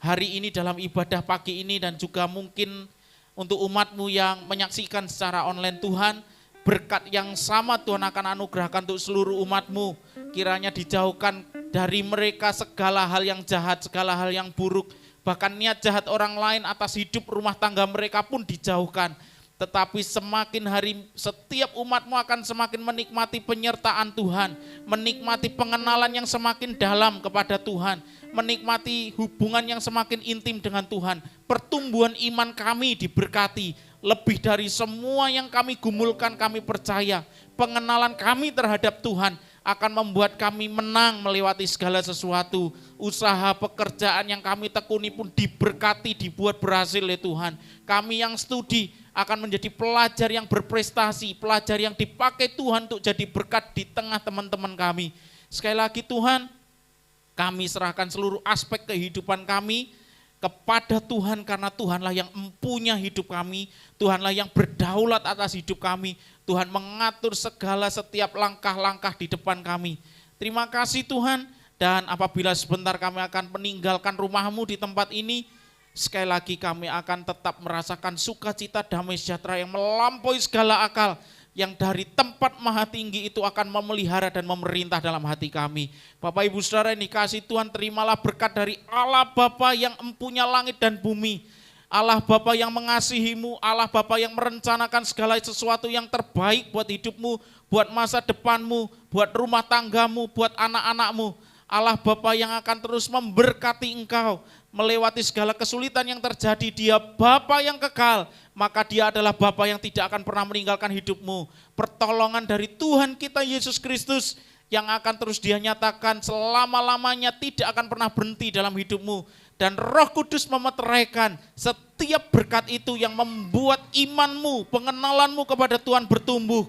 S5: hari ini dalam ibadah pagi ini, dan juga mungkin untuk umat-Mu yang menyaksikan secara online. Tuhan, berkat yang sama Tuhan akan anugerahkan untuk seluruh umat-Mu. Kiranya dijauhkan dari mereka segala hal yang jahat, segala hal yang buruk. Bahkan niat jahat orang lain atas hidup rumah tangga mereka pun dijauhkan. tetapi semakin hari setiap umat-Mu akan semakin menikmati penyertaan Tuhan, menikmati pengenalan yang semakin dalam kepada Tuhan, menikmati hubungan yang semakin intim dengan Tuhan. Pertumbuhan iman kami diberkati, lebih dari semua yang kami gumulkan kami percaya, pengenalan kami terhadap Tuhan akan membuat kami menang melewati segala sesuatu. Usaha pekerjaan yang kami tekuni pun diberkati, dibuat berhasil oleh Tuhan. Kami yang studi akan menjadi pelajar yang berprestasi, pelajar yang dipakai Tuhan untuk jadi berkat di tengah teman-teman kami. Sekali lagi Tuhan, kami serahkan seluruh aspek kehidupan kami kepada Tuhan, karena Tuhanlah yang empunya hidup kami, Tuhanlah yang berdaulat atas hidup kami, Tuhan mengatur segala setiap langkah-langkah di depan kami. Terima kasih Tuhan, dan apabila sebentar kami akan meninggalkan rumah-Mu di tempat ini, sekali lagi kami akan tetap merasakan sukacita damai sejahtera yang melampaui segala akal, yang dari tempat maha tinggi itu akan memelihara dan memerintah dalam hati kami. Bapak Ibu Saudara yang dikasihi Tuhan, terimalah berkat dari Allah Bapa yang empunya langit dan bumi, Allah Bapa yang mengasihi-Mu, Allah Bapa yang merencanakan segala sesuatu yang terbaik buat hidup-Mu, buat masa depan-Mu, buat rumah tangga-Mu, buat anak-anak-Mu. Allah Bapa yang akan terus memberkati engkau melewati segala kesulitan yang terjadi. Dia Bapa yang kekal, maka Dia adalah Bapa yang tidak akan pernah meninggalkan hidupmu. Pertolongan dari Tuhan kita Yesus Kristus yang akan terus Dia nyatakan selama-lamanya, tidak akan pernah berhenti dalam hidupmu. Dan Roh Kudus memeteraikan setiap berkat itu yang membuat imanmu, pengenalanmu kepada Tuhan bertumbuh.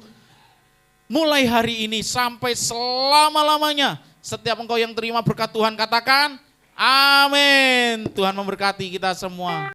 S5: Mulai hari ini sampai selama-lamanya, setiap engkau yang terima berkat Tuhan katakan, amin. Tuhan memberkati kita semua.